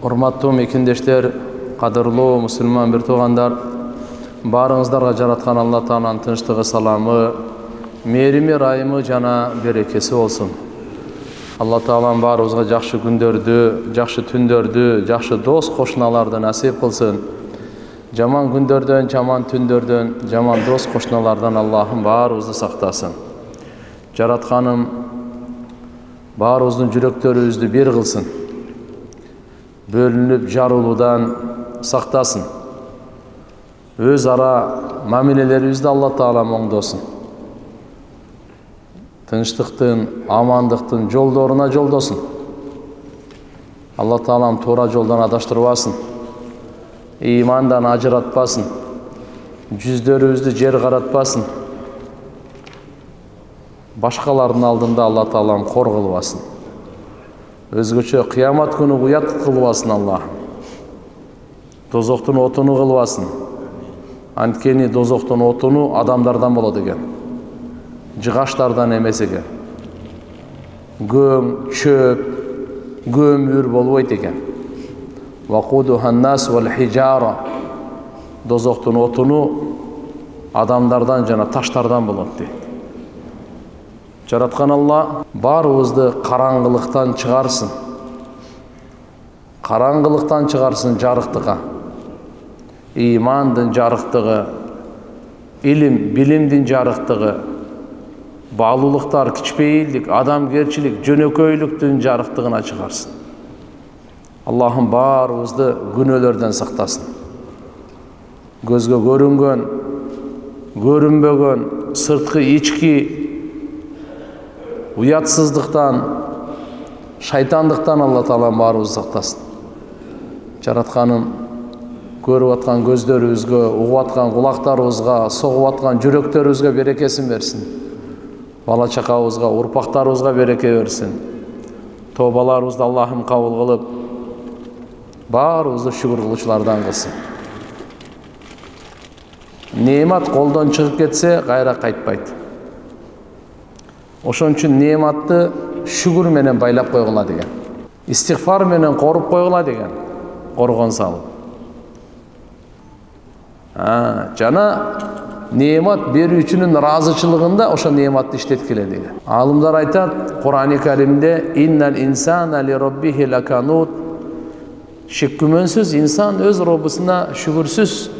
Урматтуу мекендештер, кадырлуу мусулман бир туугандар, баарыңыздарга жараткан Алла Тааланын тынчтыгы, саламы, мээрими, райымы жана берекеси болсун. Алла Таалам баарыбызга жакшы күндөрдү, жакшы түндөрдү, жакшы дос кошуналарды насип кылсын. Жаман күндөрдөн, жаман түндөрдөн, жаман дос кошуналардан Аллахым баарыбызды сактасын. Жаратканым баарыбыздын жүрөктөрүбүздү бир кылсын. Бөлүнүп жарылуудан сактасын. Өз ара мамилелерибизди Алла Таалам оңдосун. Тынчтыктын, амандыктын жолдоруна жолдосун. Алла Таалам туура жолдон адаштырбасын. Имандан ажыратпасын. Жүздөрүбүздү жер каратпасын. Башкалардын алдында Алла Таалам кор кылбасын. Өзгөчө кыямат күнү уят кылбасын Аллах. Дозоктун отуну кылбасын. Анткени дозоктун отуну адамдардан болот экен. Жыгаштардан эмес экен. Көң, чөп, көмүр болбойт экен. Вакудуханнас вал хижара. Дозоктун отуну адамдардан жана таштардан болот дейт. Жараткан Алла баарыбызды караңгылыктан чыгарсын. Караңгылыктан чыгарсын жарыктыкка. Имандын жарыктыгы, илим, билимдин жарыктыгы, баалуулуктар, кичпейилдик, адамгерчилик, жөнөкөйлүктүн жарыктыгына чыгарсын. Аллахым баарыбызды күнөөлөрдөн сактасын. Көзгө көрүнгөн, көрүнбөгөн, сырткы, ички, уятсыздыктан, шайтандыктан Алла Таалам баарыбызды сактасын. Жаратканым көрүп аткан көздөрүбүзгө, угуп аткан кулактарыбызга, согуп аткан жүрөктөрүбүзгө берекесин берсин. Бала чакабызга, урпактарыбызга береке берсин. Тобаларыбызды Аллахым кабыл кылып, баарыбызды шүгүр кылуучулардан кылсын. Неемат колдон чыгып кетсе, кайра кайтпайт. Ошон үчүн неематты шүгүр менен байлап койгула деген. Истигфар менен коруп койгула деген. Коргон салып. Жана неемат берүүчүнүн ыраазычылыгында ошо неематты иштеткиле деген. Алымдар айтат Кур'ан-ы Каримде «Иннал инсана ли роббихи лаканут». Шек күмөнсүз инсан өз Роббусуна шүгүрсүз.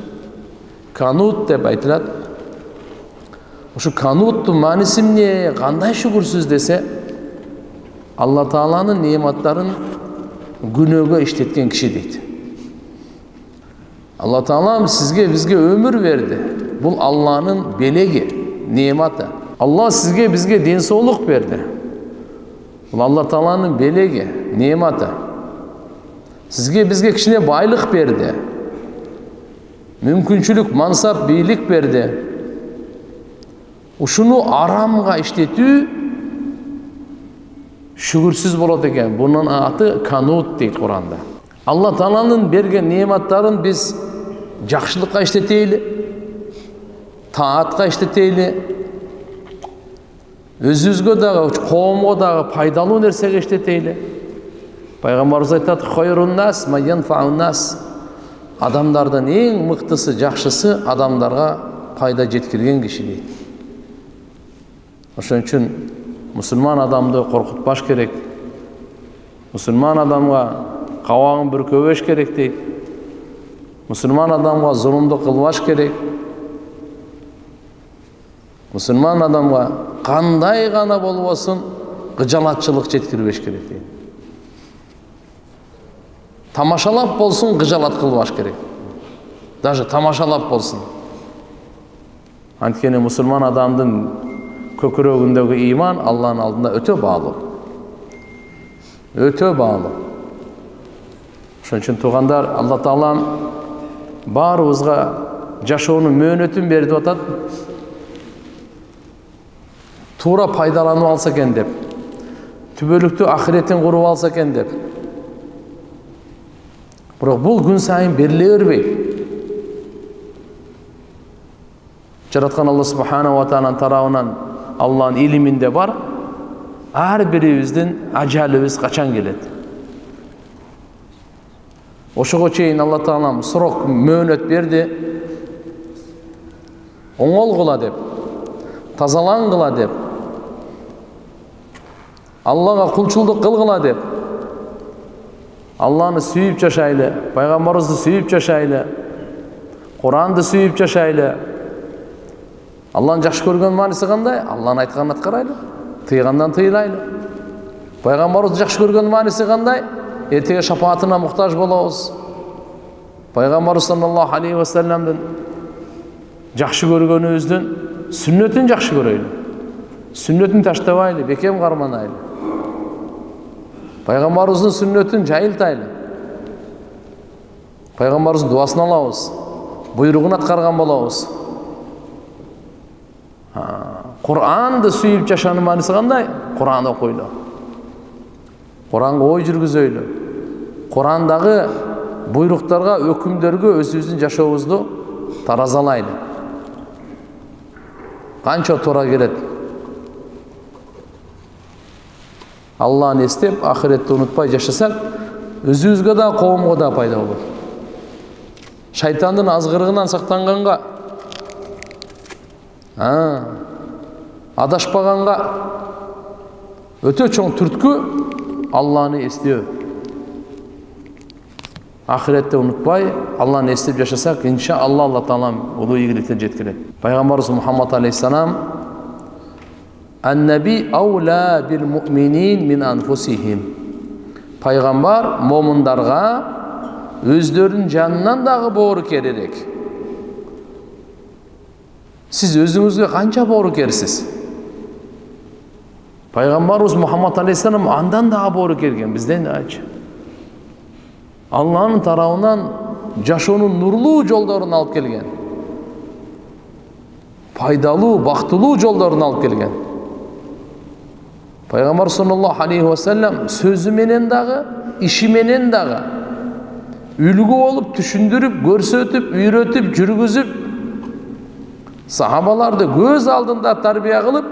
Канут деп айтылат. Ошо кануттун мааниси эмне? Кандай шүгүрсүз десе, Алла Тааланын неематтарын күнөөгө иштеткен киши дейт. Алла Таалам сизге, бизге өмүр берди. Бул Алланын белеги, неематы. Алла сизге, бизге ден соолук берди. Бул Алла Тааланын белеги, неематы. Сизге, бизге кичине байлык берди. Мүмкүнчүлүк, мансап, бийлик берди. Ушуну арамга иштетүү шүгүрсүз болот экен. Бунун аты канут дейт Куранда. Алла Тааланын берген неематтарын биз жакшылыкка иштетейли, таатка иштетейли, өзүбүзгө дагы, коомго дагы пайдалуу нерсеге иштетейли. Пайгамбарыбыз айтат: "Хайрун нас ма янфаун нас". Адамдардын эң мыктысы, жакшысы адамдарга пайда жеткирген киши дейт. Ошон үчүн мусулман адамды коркутпаш керек. Мусулман адамга кабагын бүркөбөш керек дейт. Мусулман адамга зулумдук кылбаш керек. Мусулман адамга кандай гана болбосун кыжалатчылык жеткирбеш керек дейт. Тамашалап болсун, кыжалат кылбаш керек. Даже тамашалап болсун. Анткени мусулман адамдын көкүрөгүндөгү иман Алланын алдында өтө баалуу. Өтө баалуу. Ошон үчүн туугандар, Алла Таалам баарыбызга жашоонун мөөнөтүн берип атат. Туура пайдаланып алса экен деп. Түбөлүктүү ахиретин куруп алса экен деп. Бирок бул күн сайын бериле бербейт. Жараткан Алла Субханаху ва Таааланын тарабынан Алланын илиминде бар. Ар бирибиздин ажалыбыз качан келет? Ошого чейин Алла Таалам срок мөөнөт берди. Оңолгула деп, тазалангыла деп, Аллага кулчулдук кылгыла деп. Алланы сүйүп жашайлы, пайгамбарыбызды сүйүп жашайлы, Куранды сүйүп жашайлы. Алланы жакшы көргөн мааниси кандай? Алланын айтканын аткарайлы, тыйгандан тыйлайлы. Пайгамбарыбызды жакшы көргөн мааниси кандай? Эртеге шапаатына муктаж болобуз. Пайгамбарыбыз саллаллаху алейхи ва салламдын жакшы көргөнүбүздүн сүннөтүн жакшы көрөйлү. Сүннөтүн таштабайлы, бекем карманайлы. Пайгамбарыбыздын сүннөтүн жайылтайлы. Пайгамбарыбыздын дуасын алабыз, буйругун аткарган болобуз. Куранды сүйүп жашаанын мааниси кандай? Куран окуйлу. Куранга ой жүргүзөйлү. Курандагы буйруктарга, өкүмдөргө өзүбүздүн жашообузду таразалайлы. Канча туура келет. Алланы эстеп, ахиретти унутпай жашасак, өзүбүзгө да, коомго да пайда болот. Шайтандын азгырыгынан сактанганга, адашпаганга өтө чоң түрткү Алланы эстөө. Ахиретте унутпай, Алланы эстеп жашасак, иншалла Алла Таалам улуу ийгиликке жеткирет. Пайгамбарыбыз Мухаммад алейхиссалам: "Ан-наби аула бил муъминин мин анфусихим." Пайгамбар момундарга өздөрүнүн жанынан дагы боорукерирээк. Сиз өзүңүзгө канча боорукерсиз? Пайгамбарыбыз Мухаммад алейхиссалам андан дагы боорукерген, бизден ачы. Алланын тарабынан жашоонун нурлуу жолдорун алып келген. Пайдалуу, бактылуу жолдорун алып келген. Пайгамбар саллаллаху алейхи ва саллям сөзү менен дагы, иши менен дагы үлгү болуп, түшүндүрүп, көрсөтүп, үйрөтүп, жүргүзүп, сахабаларды көз алдында тарбия кылып,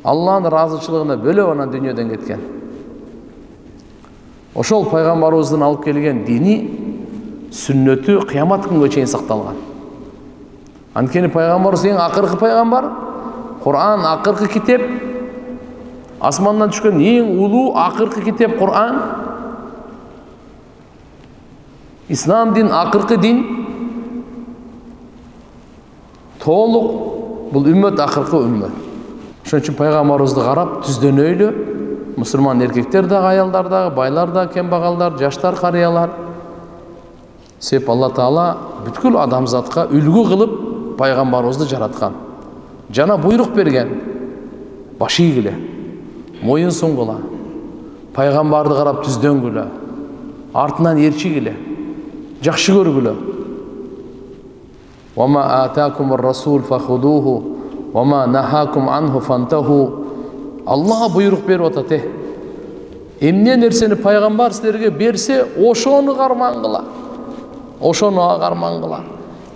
Алланын ыраазычылыгына бөлөп анан дүйнөдөн кеткен. Ошол пайгамбарыбыздын алып келген дини, сүннөтү кыямат күнгө чейин сакталган. Анткени пайгамбарыбыз эң акыркы пайгамбар, Куран акыркы китеп, асмандан түшкөн эң улуу акыркы китеп Куран. Ислам дин акыркы дин. Толук бул үммөт акыркы үммөт. Ошон үчүн пайгамбарыбызды карап түздөнөйлү, мусулман эркектер дагы, аялдар дагы, байлар дагы, кембагалдар, жаштар, карыялар. Себеп Алла Таала бүткүл адамзатка үлгү кылып пайгамбарыбызды жараткан. Жана буйрук берген. Баш ийгиле, моюн сунгула, пайгамбарды карап түздөнгүлө, артынан ээрчигиле, жакшы көргүлө. Ва ма атакумур расул фахудуху ва ма нахакум анху фантаху. Алла буйрук берип атат. Эмне нерсени пайгамбар силерге берсе, ошону кармангыла. Ошону кармангыла.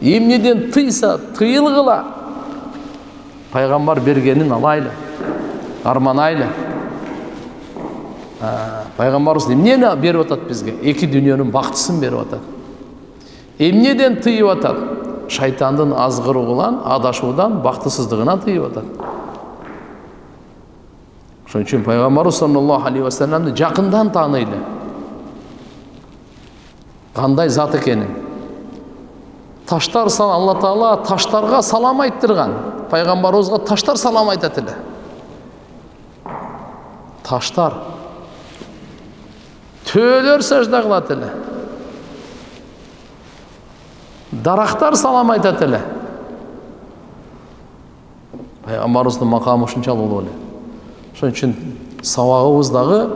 Эмнеден тыйса, тыйылгыла. Пайгамбар бергенин алайлы, карманайлы. Пайгамбарыбыз эмнени берип атат бизге? Эки дүйнөнүн бактысын берип атат. Эмнеден тыйып атат? Шайтандын азгыруудан, адашуудан, бактысыздыгынан тыйып атат. Ошон үчүн пайгамбарыбыз саллаллаху алейхи ва салламды жакындан тааныйлы. Кандай зат экенин. Таштар Алла Таала таштарга салам айттырган. Пайгамбарыбызга таштар салам айтат эле. Таштар төөлөр сажда кылат эле. Дарактар салам айтат эле. Пайгамбарыбыздын макамы ушунчалык улуу эле. Ошон үчүн сабагыбыздагы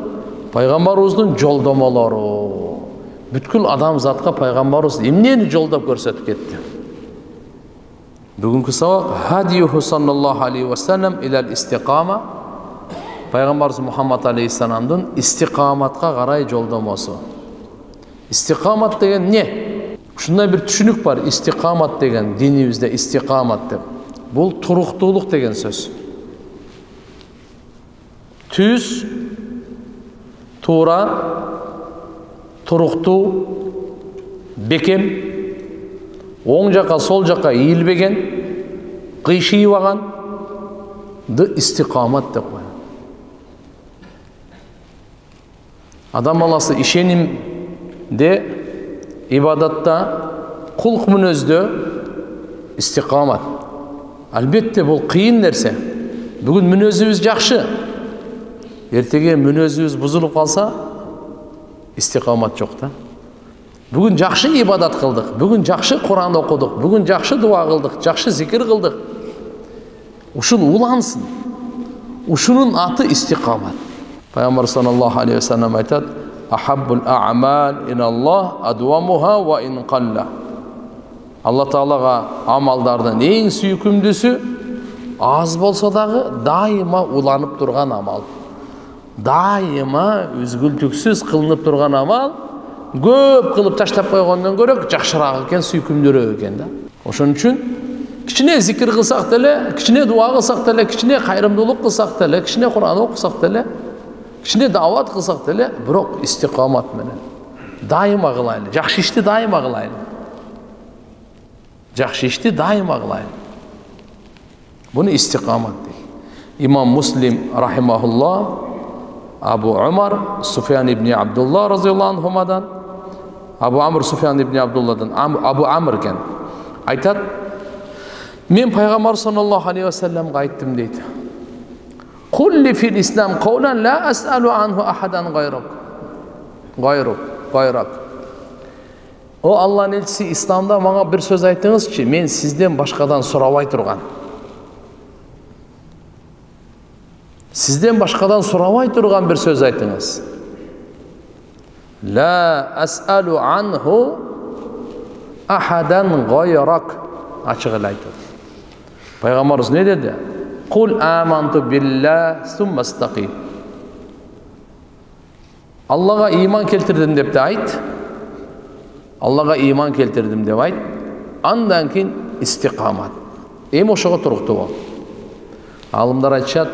пайгамбарыбыздын жолдомолору. Бүткүл адамзатка пайгамбарыбыз эмнени жолдоп көрсөтүп кетти. Бүгүнкү сабак хадиюху саллаллаху алейхи ва саллям илал истиқама. Пайгамбарыбыз Мухаммад алейхиссаламдын истиқаматка карай жолдомосу. Истиқамат деген не? Ушундай бир түшүнүк бар. Истиқамат деген динибизде истиқамат деп. Бул туруктуулук деген сөз. Түз, тура, туруктуу, бекем, оң жакка сол жакка ийилбеген, кыйшыйбаганды истикамат деп коет. Адам баласы ишенимде, ибадатта, кулк мүнөздө истикамат. Албетте бул кыйын нерсе. Бүгүн мүнөзүбүз жакшы. Эртеге мүнөзүбүз бузулуп калса, истикамат жок да. Бүгүн жакшы ибадат кылдык, бүгүн жакшы Кур'ан окудук, бүгүн жакшы дуа кылдык, жакшы зикир кылдык. Ушул улансын. Ушунун аты истикамат. Пайгамбар саллаллаху алейхи ва саллям айтат: "Ахаббул а'мал иналлах адвамуха ва ин қалла." Алла Таалага амалдардын эң сүйкүмдүүсү аз болсо дагы дайыма уланып турган амал. Дайыма үзгүлтүксүз кылынып турган амал көп кылып таштап койгондон көрө жакшыраак экен, сүйкүмдүүрөөк экен да. Ошон үчүн кичине зикир кылсак деле, кичине дуа кылсак деле, кичине кайрымдуулук кылсак деле, кичине Кур'ан окусак деле, кичине дават кылсак деле, бирок истикамат менен дайыма кылайлы. Жакшы ишти дайыма кылайлы. Жакшы ишти дайыма кылайлы. Буну истикамат дейт. Имам Муслим рахимахуллах Абу Умар Суфян ибн Абдулла разияллаху анхумадан, Абу Амр Суфян ибн Абдулладан, Абу Амр экен, айтат: "Мен пайгамбар саллаллаху алейхи ва салламга айттым" дейт. "Кулли фил ислам каулан ла ас'алу анху ахадан гайрак." О Аллахнын элчиси, исламда мага бир сөз айтыңызчы, мен сизден башкадан сурабай турган. Сизден башкадан сурабай турган бир сөз айтыңыз. Ла ас'алу анху ахадан гайрак. Ачык эле айтат. Пайгамбарыбыз не деди? Кул аманту билла сумма стaqim. Аллага иман келтирдим деп де айт. Аллага иман келтирдим деп айт. Андан кийин истикамат. Эми ошого туруктуу бол. Алымдар айтышат,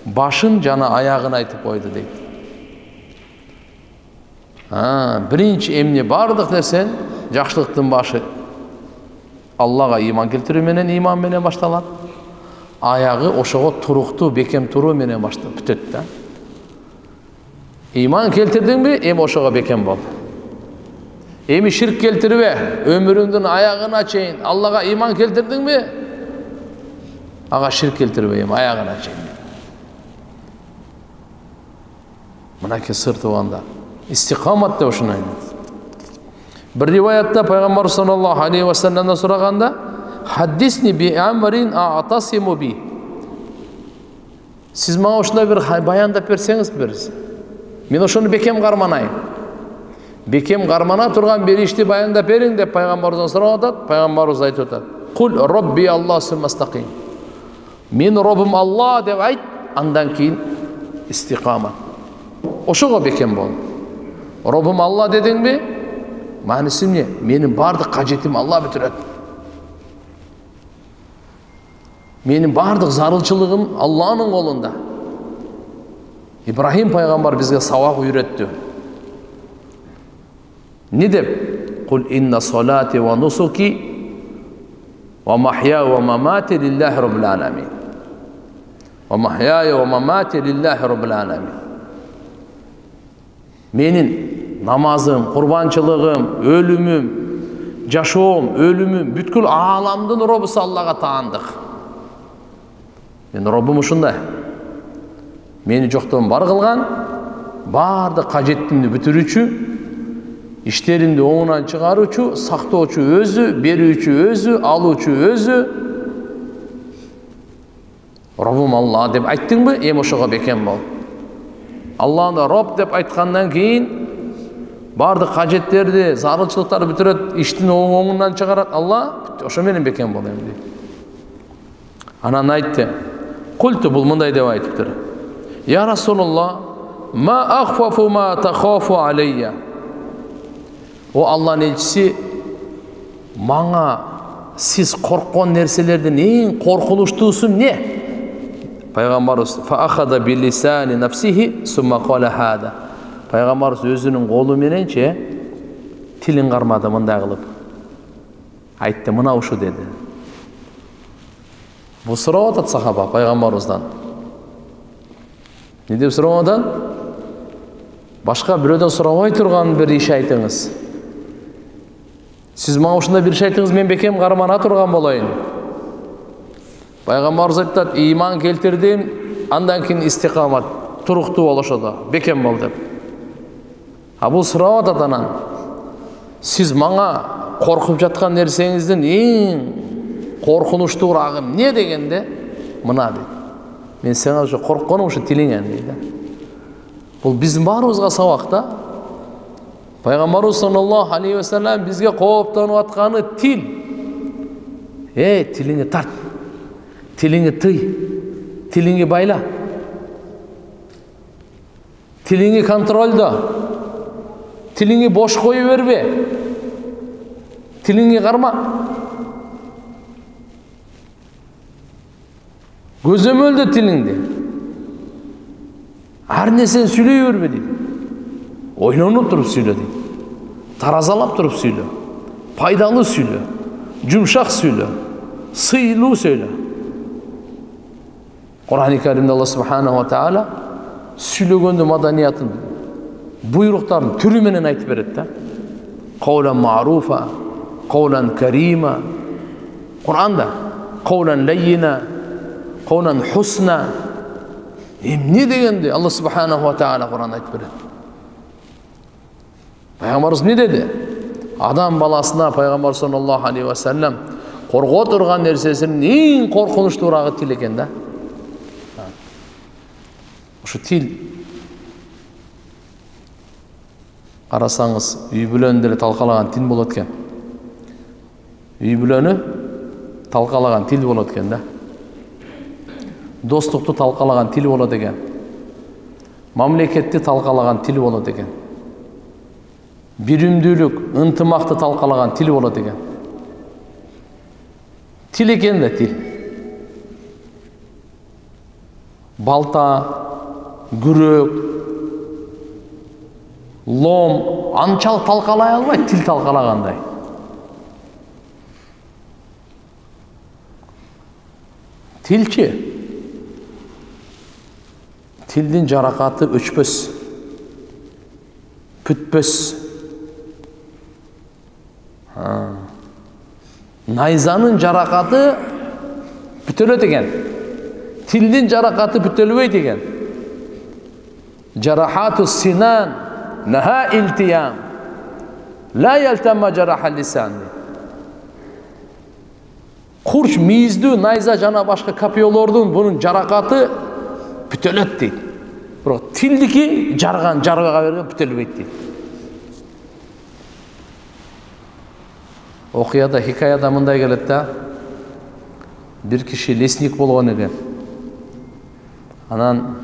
башын жана аягын айтып койду дейт. Биринчи эмне бардык нерсен, жакшылыктын башы Аллага иман келтирүү менен, иман менен башталат. Аягы ошого туруктуу, бекем туруу менен башталып бүтөт да. Иман келтирдиңби, эми ошого бекем бол. Эми ширк келтирбе, өмүрүңдүн аягына чейин Аллага иман келтирдиңби? Ага ширк келтирбе, эми аягына чейин. Мынакей сыр туганда истикамат деп ушуну айтат. Бир риваятта пайгамбар саллаллаху алейхи ва салламдан сураганда: "Хаддисни би амрин а'тасиму би." Сиз мага ушундай бир баяндап берсеңиз берсиз. Мен ошону бекем карманайын. Бекем кармана турган бир ишти баяндап бериң деп пайгамбардан сурап атат. Пайгамбарыбыз айтып атат: "Кул робби Аллах сумма стaqim." Мен Роббум Алла деп айт, андан кийин истикамат. Ошого бекем бол. Роббум Алла дедиңби? Мааниси эмне? Менин бардык кажетим Алла бүтүрөт. Менин бардык зарылчылыгым Алланын колунда. Ибрахим пайгамбар бизге сабак үйрөттү. Не деп? Кул инна салати ва нусуки ва махья ва мамати лиллахи роббил аламин. Ва махья ва мамати лиллахи роббил аламин. Менин намазым, курбанчылыгым, өлүмүм, жашоом, өлүмүм бүткүл ааламдын Роббусу Аллага таандык. Мен Роббум ушундай. Мени жоктон бар кылган, бардык кажеттимди бүтүрүүчү, иштеримди оңунан чыгаруучу, сактоочу өзү, берүүчү өзү, алуучу өзү. Роббум Алла деп айттыңбы, эми ошого бекем бол. Алланы Роб деп айткандан кийин бардык кажеттерди, зарылчылыктарды бүтүрөт, иштин оңунан чыгарат Алла, ошо менен бекем бол эмди. Анан айтты. Культу бул мындай деп айтыптыр. Я Расулуллах, ма ахфафу ма тахафу алейя. О Алланын элчиси, мага сиз корккон нерселердин эң коркунучтуусу эмне? Пайгамбарыбыз фа ахада бил лисани нафсихи сумма кала хада. Пайгамбарыбыз өзүнүн колу мененче тилин кармады мындай кылып. Айтты, мына ушу деди. Бул сурап атат сахаба пайгамбарыбыздан. Не деп сурап атат? Башка бирөөдөн сурабай турган бир иш айтыңыз. Сиз мага ушундай бир иш айтыңыз, мен бекем кармана турган болоюн. Пайгамбарыбыз айтат, иман келтирдим, андан кийин истикамат, туруктуу болошодо, бекем бол деп. Бул сурап атат анан. Сиз мага коркуп жаткан нерсеңиздин эң коркунучтуурагы эмне дегенде, мына дейт. Мен сага ушу коркконум ушу тилиңен дейт. Бул биздин баарыбызга сабак да. Пайгамбарыбыз саллаллаху алейхи ва саллям бизге кооптонуп атканы тил. Тилиңи тарт. Тилиңи тый. Тилиңи байла. Тилиңи контролдо. Тилиңи бош кое бербе. Тилиңи карма. Көзөмөлдө тилиңди. Ар нерсени сүйлөй бербе дейт. Ойлонуп туруп сүйлө дейт. Таразалап туруп сүйлө. Пайдалуу сүйлө. Жумшак сүйлө. Сыйлуу сүйлө. Кур'ан-ы Каримде Алла субханаху ва таала сүйлөгөндө маданиятын, буйруктарын түрү менен айтып берет да. Каулан маруфа, каулан карима. Кур'анда каулан лайина, каулан хусна. Эмне дегенде Алла субханаху ва таала Кур'анда айтып берет. Пайгамбарыбыз не dedi? Адам баласына пайгамбар саллаллаху алейхи ва саллям корго турган нерсесинин эң коркунучтуурагы тил экен да. Ушу тил. Карасаңыз, үй бүлөнү деле талкалаган тил болот экен. Үй бүлөнү талкалаган тил болот экен да. Достукту талкалаган тил болот экен. Мамлекетти талкалаган тил болот экен. Биримдүүлүк, ынтымакты талкалаган тил болот экен. Тил экен да тил. Балта, күрөк, лом анчалык талкалай албайт, тил талкалагандай. Тилчи. Тилдин жаракаты өчпөс, бүтпөс. Найзанын жаракаты бүтөлөт экен. Тилдин жаракаты бүтөлбөйт экен. Жарахату синан наха илтиям. Ла ялтамма жараха лисан. Курч мийиздүү найза жана башка капиолордун бунун жаракаты бүтөлөт дейт. Бирок тилдики жарган жаргага берген бүтөлбөйт дейт. Окуяда, хикаяда мындай келет да. Бир киши лесник болгон экен. Анан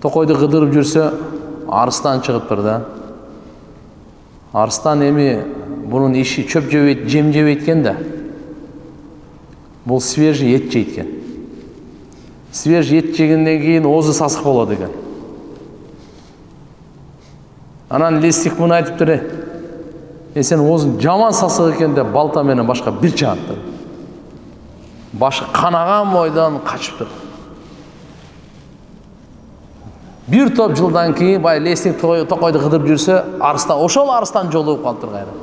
токойду кыдырып жүрсө, арыстан чыгыптыр да. Арыстан эми бунун иши чөп жебейт, жем жебейт экен да. Бул свежий эт жейт экен. Свежий эт жегенден кийин оозу сасык болот экен. Анан лесник муну айтыптыр. Сен оозуң жаман сасык экен деп балта менен башка бир чааттыр. Башы канаган бойдон качыптыр. Бир топ жылдан кийин бай лесник токойду кыдырып жүрсө, арыстан, ошол арыстан жолугуп калыптыр кайра.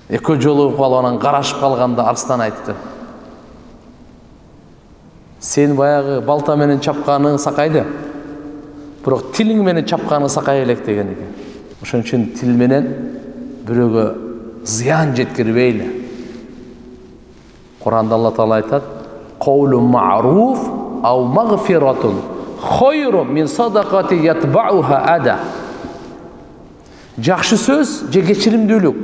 Экөө жолугуп калып анан карашып калганда арыстан айтты. Сен баягы балта менен чапканың сакайды. Бирок тилиң менен чапканың сакай элек деген экен. Ошон үчүн тил менен бирөөгө зыян жеткирбейли. Кур'анда Алла Таала айтат: "Каулун ма'руф ау магфиратун хойрун мин садакати ятбауха ада." Жакшы сөз же кечиримдүүлүк.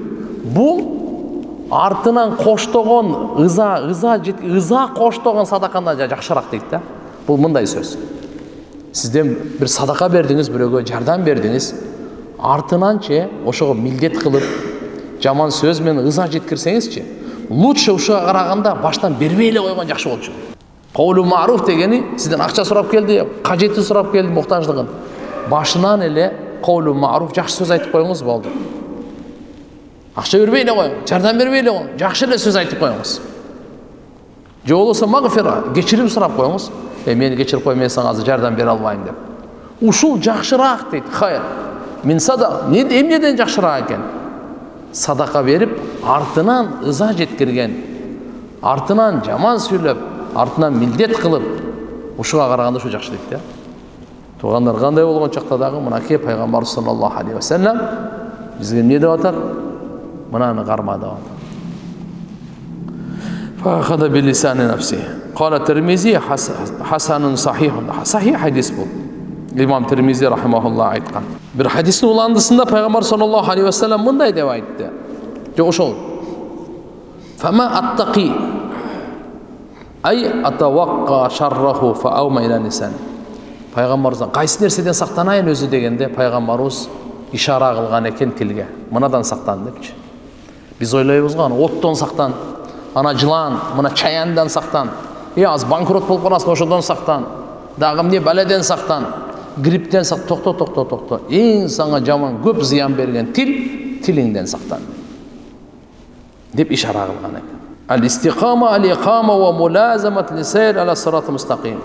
Бул артынан коштогон ыза коштогон садакандан жакшыраак дейт да. Бул мындай сөз. Сизден бир садака бердиңиз, бирөөгө жардам бердиңиз. Артынанчы ошого милдет кылып, жаман сөз менен ыза жеткирсеңизчи, лучше ушуга караганда баштан бербей эле койгон жакшы болчу. Qawlu ma'ruf degeni sizden akça surap geldi, qajeti surap geldi, muhtaçlığın. Başından ele qawlu ma'ruf, жақсы söz aytып koyuңuz boldu. Akça berбей эле koyuң, жардам бербей эле koyuң, жақсы эле söz aytып koyуңuz. Же болбосо магфира, кечирим сурап коюңуз. Мени кечирип кой, мен сага азыр жардам бере албайм деп. Ушул жакшыраак дейт. Хайр. Мин садака, эмнеден жакшыраак экен? Садака берип, артынан ыза жеткирген, артынан жаман сүйлөп, артынан милдет кылып, ушуга караганда ушу жакшы дейт, Туугандар, кандай болгон чакта дагы мынакей пайгамбар саллаллаху алейхи ва саллям бизге эмне деп атат? Мынаны карма деп атат. فأخذ بلسان نفسه قال الترمذي حسن صحيح صحيح حديث bu İmam Tirmizi rahimahullah aytkan bir hadisin ulandısında Peygamber sallallahu aleyhi ve sellem mınday dep aytты. Oşol فما أتقي أي أتوقع شره فأوما إلى لسان Peygamberimizden qaysı nersedен saqtanayın özü degende Peygamberimiz işara kılgan eken tilge mınadan saqtan depçi. Biz oylayбыз го оттон saqtan, ana жылан, мына чаяндан сақтан. Az банкрот болып қаласың, ошодан сақтан. Дагы эмне баледен сақтан. Гриптен сақтан. Токто. Эң саңа жаман көп зыян берген тилиңден сақтан. Деп ишара кылган экен. Al-istiqama al-iqama wa mulazamat lisayr ala sırat-ı mustaqim.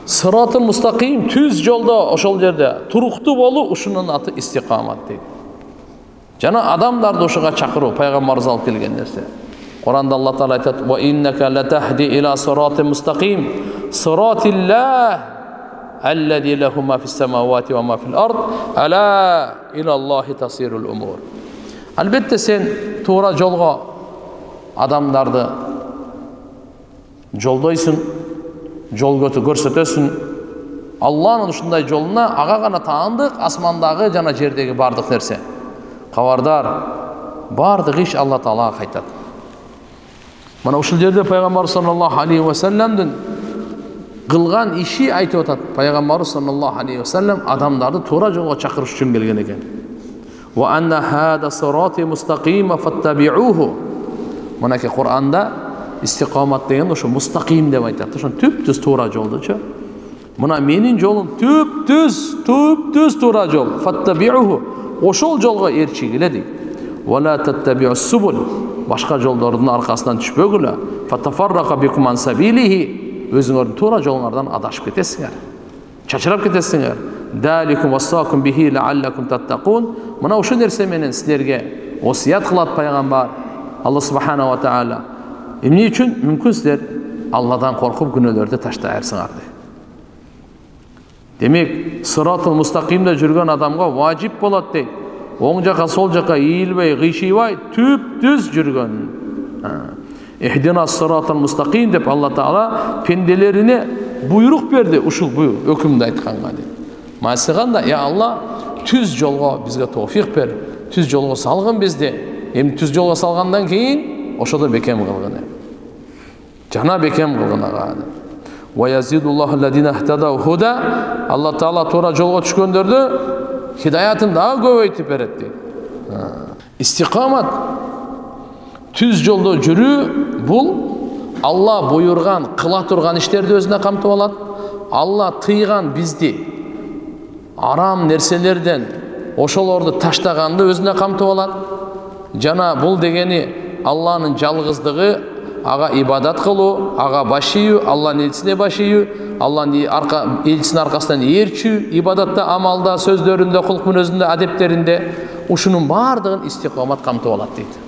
Sırat-ı mustaqim tüz жолдо, ошол жерде туруктуу болуу, ушунун аты истиqamat дейт. Жана адамдарды ушуга чакыруу, пайгамбарыбыз алып келген нерсе. Kur'an'da Allah Teala ayet: "Ve inneke letahdi ila sıratin mustakim, sıratillah, ellezî lehu ma fis semavati ve ma fil ard, ala ila Allahi tasirul umur." Elbette sen to'g'ri yo'lga adamlarni yo'ldoysun, yo'l ko'rsatasan. Allah'ın ушундай жолуна ага гана таандык, асмандагы жана жердеги бардык нерсе. Кабардар, бардык иш Алла Таалага кайтат. Mana ушул жерде Пайгамбар саллаллаху алейхи ва салламдын кылган иши айтып атат. Пайгамбар саллаллаху алейхи ва саллам адамдарды туура жолго чакырыш үчүн келген экен. Wa anna hada sirati mustaqima fattabi'uhu. Мынакей Кур'анда истиqamat деген ошо мустaqим деп айтат. Ошо түп-түз туура жолдучу. Мына менин жолум түп-түз туура жол. Fattabi'uhu. Ошол жолго ээрчигиле дейт. Wa la tattabi'us subul. Başka жолдордун аркасынан түшпөгүлө. Fatafarraqa bikum an sabilihi. Өзүңөрдүн туура жолуңардан адашып кетесиңер. Чачырап кетесиңер. Даликум вассакум бихи лааллакум таттакун. Мына ошол нерсе менен силерге осуят кылат пайгамбар Алла субханаху ва таала. Эмне үчүн? Мүмкүн силер Алладан коркуп күнөөлөрдү таштайсыңар дейт. Демек, сыратыл мустакимде жүргөн адамга важип болот дейт. Оң жака сол жака ийилбей, кыйшыйбай, түп-түз жүргөн. Ихдина сыратыл мустаким деп Алла Таала пенделерине буйрук берди, ушул өкүмдү айтканга дейт. Масыганда, я Алла, түз жолго бизге товфик бер, түз жолго салгын бизди. Эми түз жолго салгандан кийин ошодо бекем кылгын. Жана бекем кылгын ага. Ва язидуллаху алладина ихтадау худа. Алла Таала туура жолго түшкөндөрдү хидаятын дагы көбөйтүп берет дейт. Истиqamat түз жолдо жүрүү бул Алла буйрган, кыла турган иштерди өзүнө камтып алат. Алла тыйган бизди арам нерселерден ошолорду таштаганды өзүнө камтып алат. Жана бул дегени Алланын жалгыздыгы, ага ибадат кылуу, ага башыйуу, Алланын элчисине башыйуу, Алланын элчисинин аркасынан ээрчүү, ибадатта, амалда, сөздөрүндө, кулк мүнөзүндө, адептеринде ушунун баардыгын истиqamat камтып алат дейт.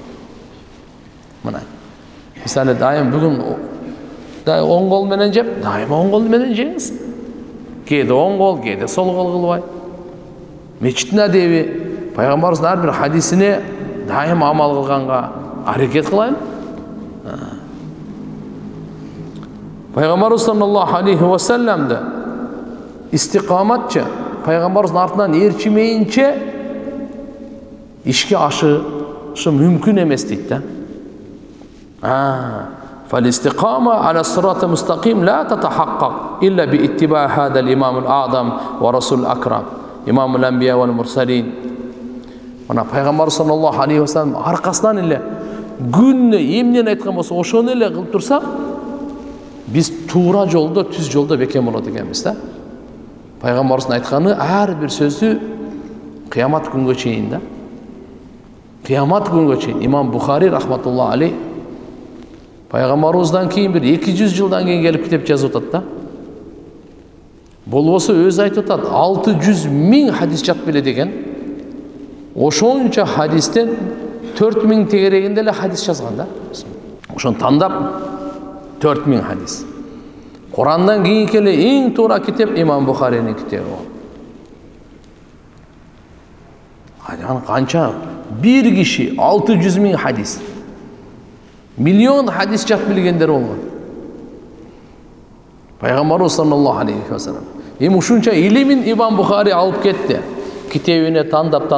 Мына. Мисалы дайым бүгүн оң кол менен жеп, дайым оң кол менен жеңиз. Кээде оң кол, кээде сол кол кылбай. Мечиттин адеби, пайгамбарыбыздын ар бир хадисине дайым амал кылганга аракет кылайын. Пайгамбарыбыз саллаллаху алейхи ва салламды истиqamatчы пайгамбарыбыздын артынан ээрчимейинче ишке ашышы мүмкүн эмес дейт да. فالاستقامة على الصراط المستقيم لا تتحقق إلا باتباع هذا الإمام الأعظم ورسول الأكرم إمام الأنبياء والمرسلين. Ana Peygamber sallallahu aleyhi ve sellem arkasından ile günne emnen aytkan bolsa ошону эле кылып турсак Biz тура жолда, түз жолда бекем болот экенбиз да. Пайгамбарыбыздын айтканы ар бир сөзү кыямат күнгө чейин да. Кыямат күнгө чейин. Имам Бухари рахматуллах алейх пайгамбарыбыздан кийин бир 200 жылдан кийин келип китеп жазып атат да. Болбосо өзү айтып атат, 600 миң хадис жатып келет экен. Ошончо хадистен 4000 тегерегинде эле хадис жазган да. Ошону тандап 4000 хадис. Курандан кийинки эле эң туура китеп Имам Бухаринин китеби. Канча bir киши 600 миң хадис. Миллион хадис жатып билгендер болгон. Пайгамбарыбыз саллаллаху алейхи ва саллям. Эми ушунча илимин Имам Бухари алып кетти. Китебине тандап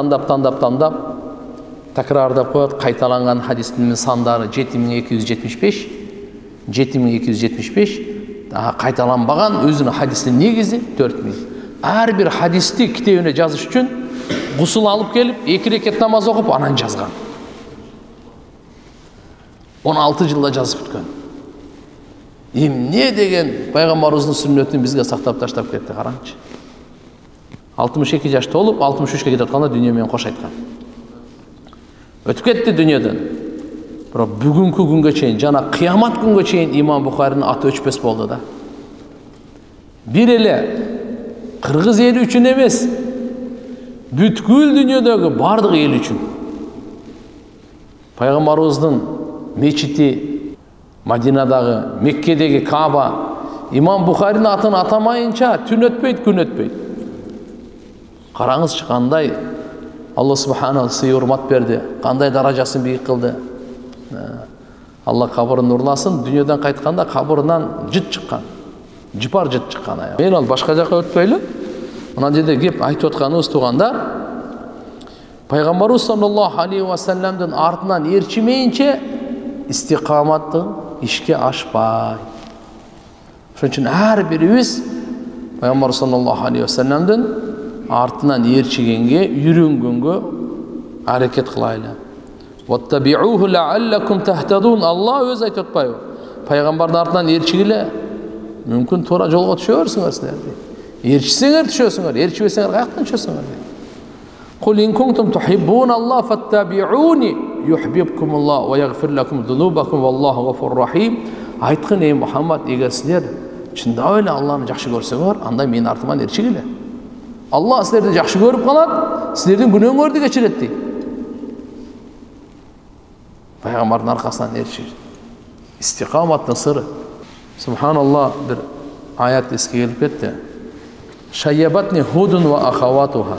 такрардап коет. Кайталанган хадистин сандары 7275. 7275. Кайталанбаган өзүнүн хадистин негизи 4000. Ар бир хадисти китебине жазыш үчүн гусул алып келип, 2 рекет намаз окуп, анан жазган. 16 жылда жазып бүткөн. Эмне деген пайгамбарыбыздын сүннөтүн бизге сактап таштап кетти, караңчы. 62 жаш толуп, 63-кө кетип атканда дүйнө менен кош айткан. Өтүп кетти дүйнөдөн. Бирок бүгүнкү күнгө чейин, жана кыямат күнгө чейин Имам Бухаринин аты өчпөс болду да. Бир эле кыргыз эли үчүн эмес, бүткүл дүйнөдөгү бардык эл үчүн. Пайгамбарыбыздын мечити, Мадинадагы, Меккедеги Кааба, Имам Бухаринин атын атамайынча түн өтпөйт, күн өтпөйт. Караңызчы кандай Алла субханаху сый урмат берди, кандай даражасын бийик кылды. Алла кабырын нурласын, дүйнөдөн кайтканда кабырынан жыт чыккан. Жыпар жыт чыккан аяк. Мен ал башка жака өтпөйлү. Мына жерде кеп айтып атканыбыз туугандар, Пайгамбарыбыз саллаллаху алейхи ва салламдын артынан ээрчимейинче истикаматтын ишке ашпай. Ошон үчүн ар бирибиз Пайгамбар саллаллаху алейхи ва салламдын артынан ээрчигенге, үйрөнгөнгө аракет кылайлы. Ваттабиуху лааллакум тахтадун. Алла өз айтып атпайбы? Пайгамбардын артынан ээрчигиле, мүмкүн туура жолго түшөрсүңөр силер. Ээрчисеңер түшөсүңөр, ээрчибесеңер каяктан түшөсүңөр? Кул ин кунтум тухиббуналла фаттабиуни юхбибкумуллах ва ягфир лакум зунубакум валлаху гафур рахим. Айткын ey Мухаммад, эгер силер чындап эле Алланы жакшы көрсөңөр, анда менин артыман ээрчигиле. Алла силерди жакшы көрүп калат, силердин күнөөңөрдү кечирет дейт. Пайгамбардын аркасынан ээрчи. Истикаматтын сыры. Субханаллах, бир аят эске келип кетти. Шайябатни худун ва ахаватуха.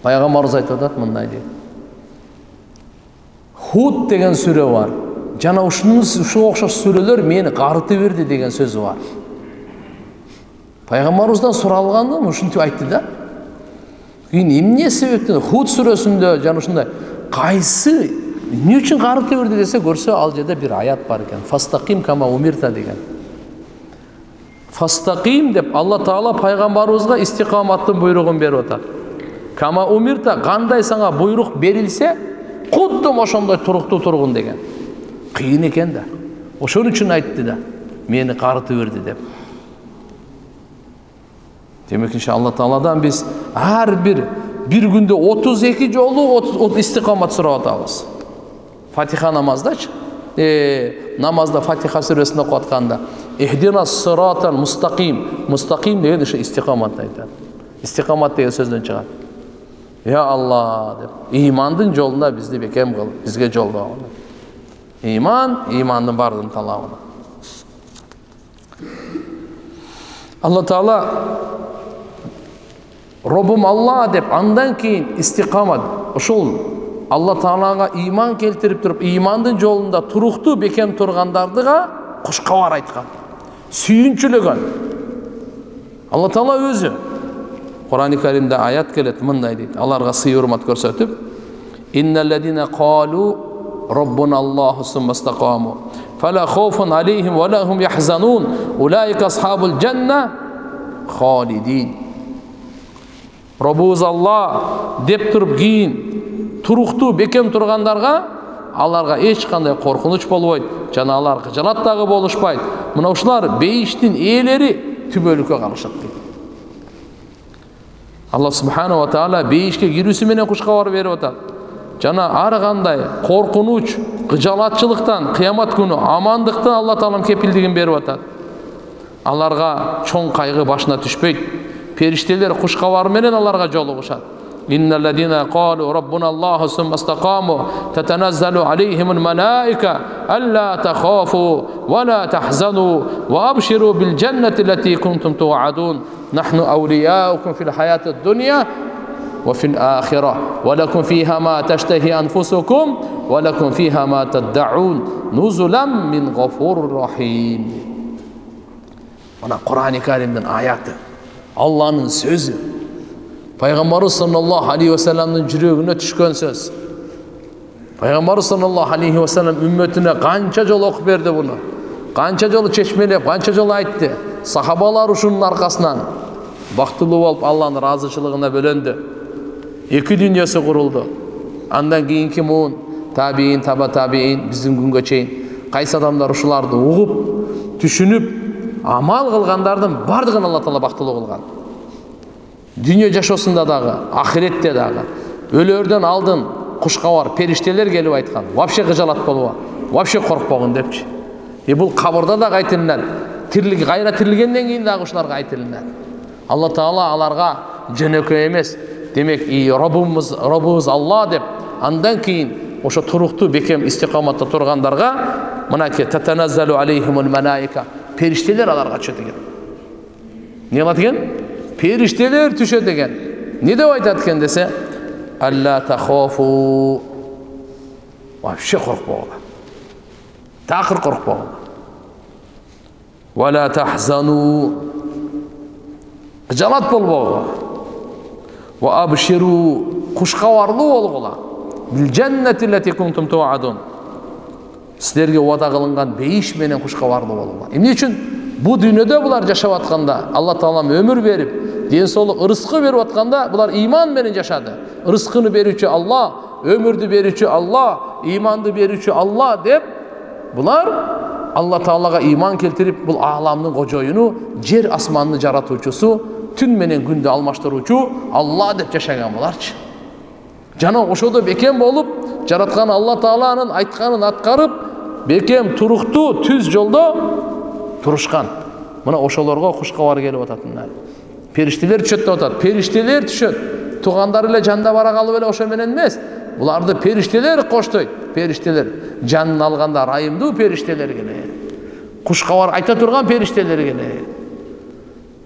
Пайгамбарыбыз айтып атат мындай дейт. Худ деген сүрө бар. Жана ушуга окшош сүрөлөр мени карыты берди деген сөзү бар. Пайгамбарыбыздан суралганда ушинтип айтты да. Кийин эмне себептен Худ сүрөсүндө жана ушундай кайсы эмне үчүн карыты берди десе, көрсө ал жерде бир аят бар экен. Фастаким кама умирта деген. Фастаким деп Алла Таала пайгамбарыбызга истикаматтын буйругун берип атат. Кама умирта, кандай сага буйрук берилсе, куддум ошондой туруктуу тургун деген. Кыйын экен да. Ошон үчүн айтты да, мени карыты берди деп. Демек иншалла Тааладан биз ар бир күндө 32 жолу истикамат сурап атабыз. Фатиха намаздачы. Намазда Фатиха сүрөсүн окуп атканда Ихдина сиратал мустаким. Мустаким деген ошо истикаматты айтат. Истикамат деген сөздөн чыгат. Я Алла деп, имандын жолунда бизди бекем кыл, бизге жолдо. Имандын бардын талабына. Алла Таала Роббум Алла деп, андан кийин истикамат, ошол Алла Таалага иман келтирип туруп, имандын жолунда туруктуу бекем тургандардыга куш кабар айткан, сүйүнчүлөгөн. Алла Таала өзү Кур'ан-ы Каримде аят келет, мындай дейт, аларга сый урмат көрсөтүп, инналлазина қалу Роббуналлаху сумма истақаму фала хауфун алейхим ва ла хум яхзанун улаика асхабул жанна халидин. Роббубуз Алла деп туруп кийин туруктуу бекем тургандарга аларга эч кандай коркунуч болбойт, жана алар кыжалат дагы болушпайт. Мына ушулар бейиштин ээлери түбөлүккө калышат дейт. Алла субханаху ва таала бейишке кирүүсү менен кушкабар берип атат. Жана ар кандай коркунуч, кыжалатчылыктан кыямат күнү амандыктан Алла таалам кепилдигин берип атат. Аларга чоң кайгы башына түшпөйт. Периштелер кушкабар менен аларга жолугушат. Инналлазина қалу раббуна Аллаху сумма истақаму татаназзалу алейхимул малаика алла тахафу ва ла тахзану ва абширу бил джаннати лати кунтум туадун нахну аулияукум фил хаятид дунья ва фил ахира ва лакум фиха ма таштахи анфусукум ва лакум фиха ма таддаун нузулам мин гафур рахим. Мына Кур'ан-ы Каримдин аяты, Алланын сөзү. Пайгамбарыбыз саллаллаху алейхи ва салламдын жүрөгүнө түшкөн сөз. Пайгамбарыбыз саллаллаху алейхи ва саллам үммөтүнө канча жолу окуп берди буну. Канча жолу чечмелеп, канча жолу айтты. Сахабалар ушунун аркасынан бактылуу болуп Алланын ыраазычылыгына бөлөндү. Эки дүйнөсү курулду. Андан кийинки муун табиин, таба табиин биздин күнгө чейин кайсы адамдар ушуларды угуп, түшүнүп, амал кылгандардын бардыгын Алла таала бактылуу кылган. Dünya жашоосунда дагы, ахиретте дагы, өлөрдөн алдын кушкабар периштелер келип айткан. Вообще кыжалат болбо, вообще коркпогун депчи. Бул кабырда дагы айтылат. Тирлик кайра тирилгенден кийин дагы ушуларга айтылат. Алла таала аларга жөнөкөй эмес. Демек, Роббубуз Алла деп, андан кийин ошо туруктуу бекем истикаматта тургандарга мынакей татаназзалу алейхимул малаика периштелер аларга түшөт экен. Не кылат экен? Периштелер түшөт экен. Не деп айтат экен десе, алла тахафу. Вообще коркпогула. Такыр коркпогула. Ва ла тахзану. Кыжалат болбогула. Ва абширу. Кушкабарлуу болгула. Бил джаннати лати кунтум туадун. Силерге вада кылынган бейиш менен кушкабарлуу болгула. Эмне үчүн? Бу дүйнөдө булар жашап атканда, Алла таалам өмүр берип, ден соолук, ырыскы берип атканда, булар иман менен жашады. Ырыскыны берүүчү Алла, өмүрдү берүүчү Алла, иманды берүүчү Алла деп, булар Алла таалага иман келтирип, бул ааламдын кожоюну, жер асманды жаратуучусу, түн менен күндү алмаштыруучу Алла деп жашаган буларчы. Жана ошодо бекем болуп, жараткан Алла тааланын айтканын аткарып, бекем туруктуу түз жолдо турушкан. Мына ошолорго кушкабар келип атат. Периштелер түшөт деп атат. Периштелер түшөт. Туугандары эле жанда бара калып эле ошо менен эмес. Буларды периштелер коштойт. Периштелер жанын алганда райымдуу периштелер келет. Кушкабар айта турган периштелер келет.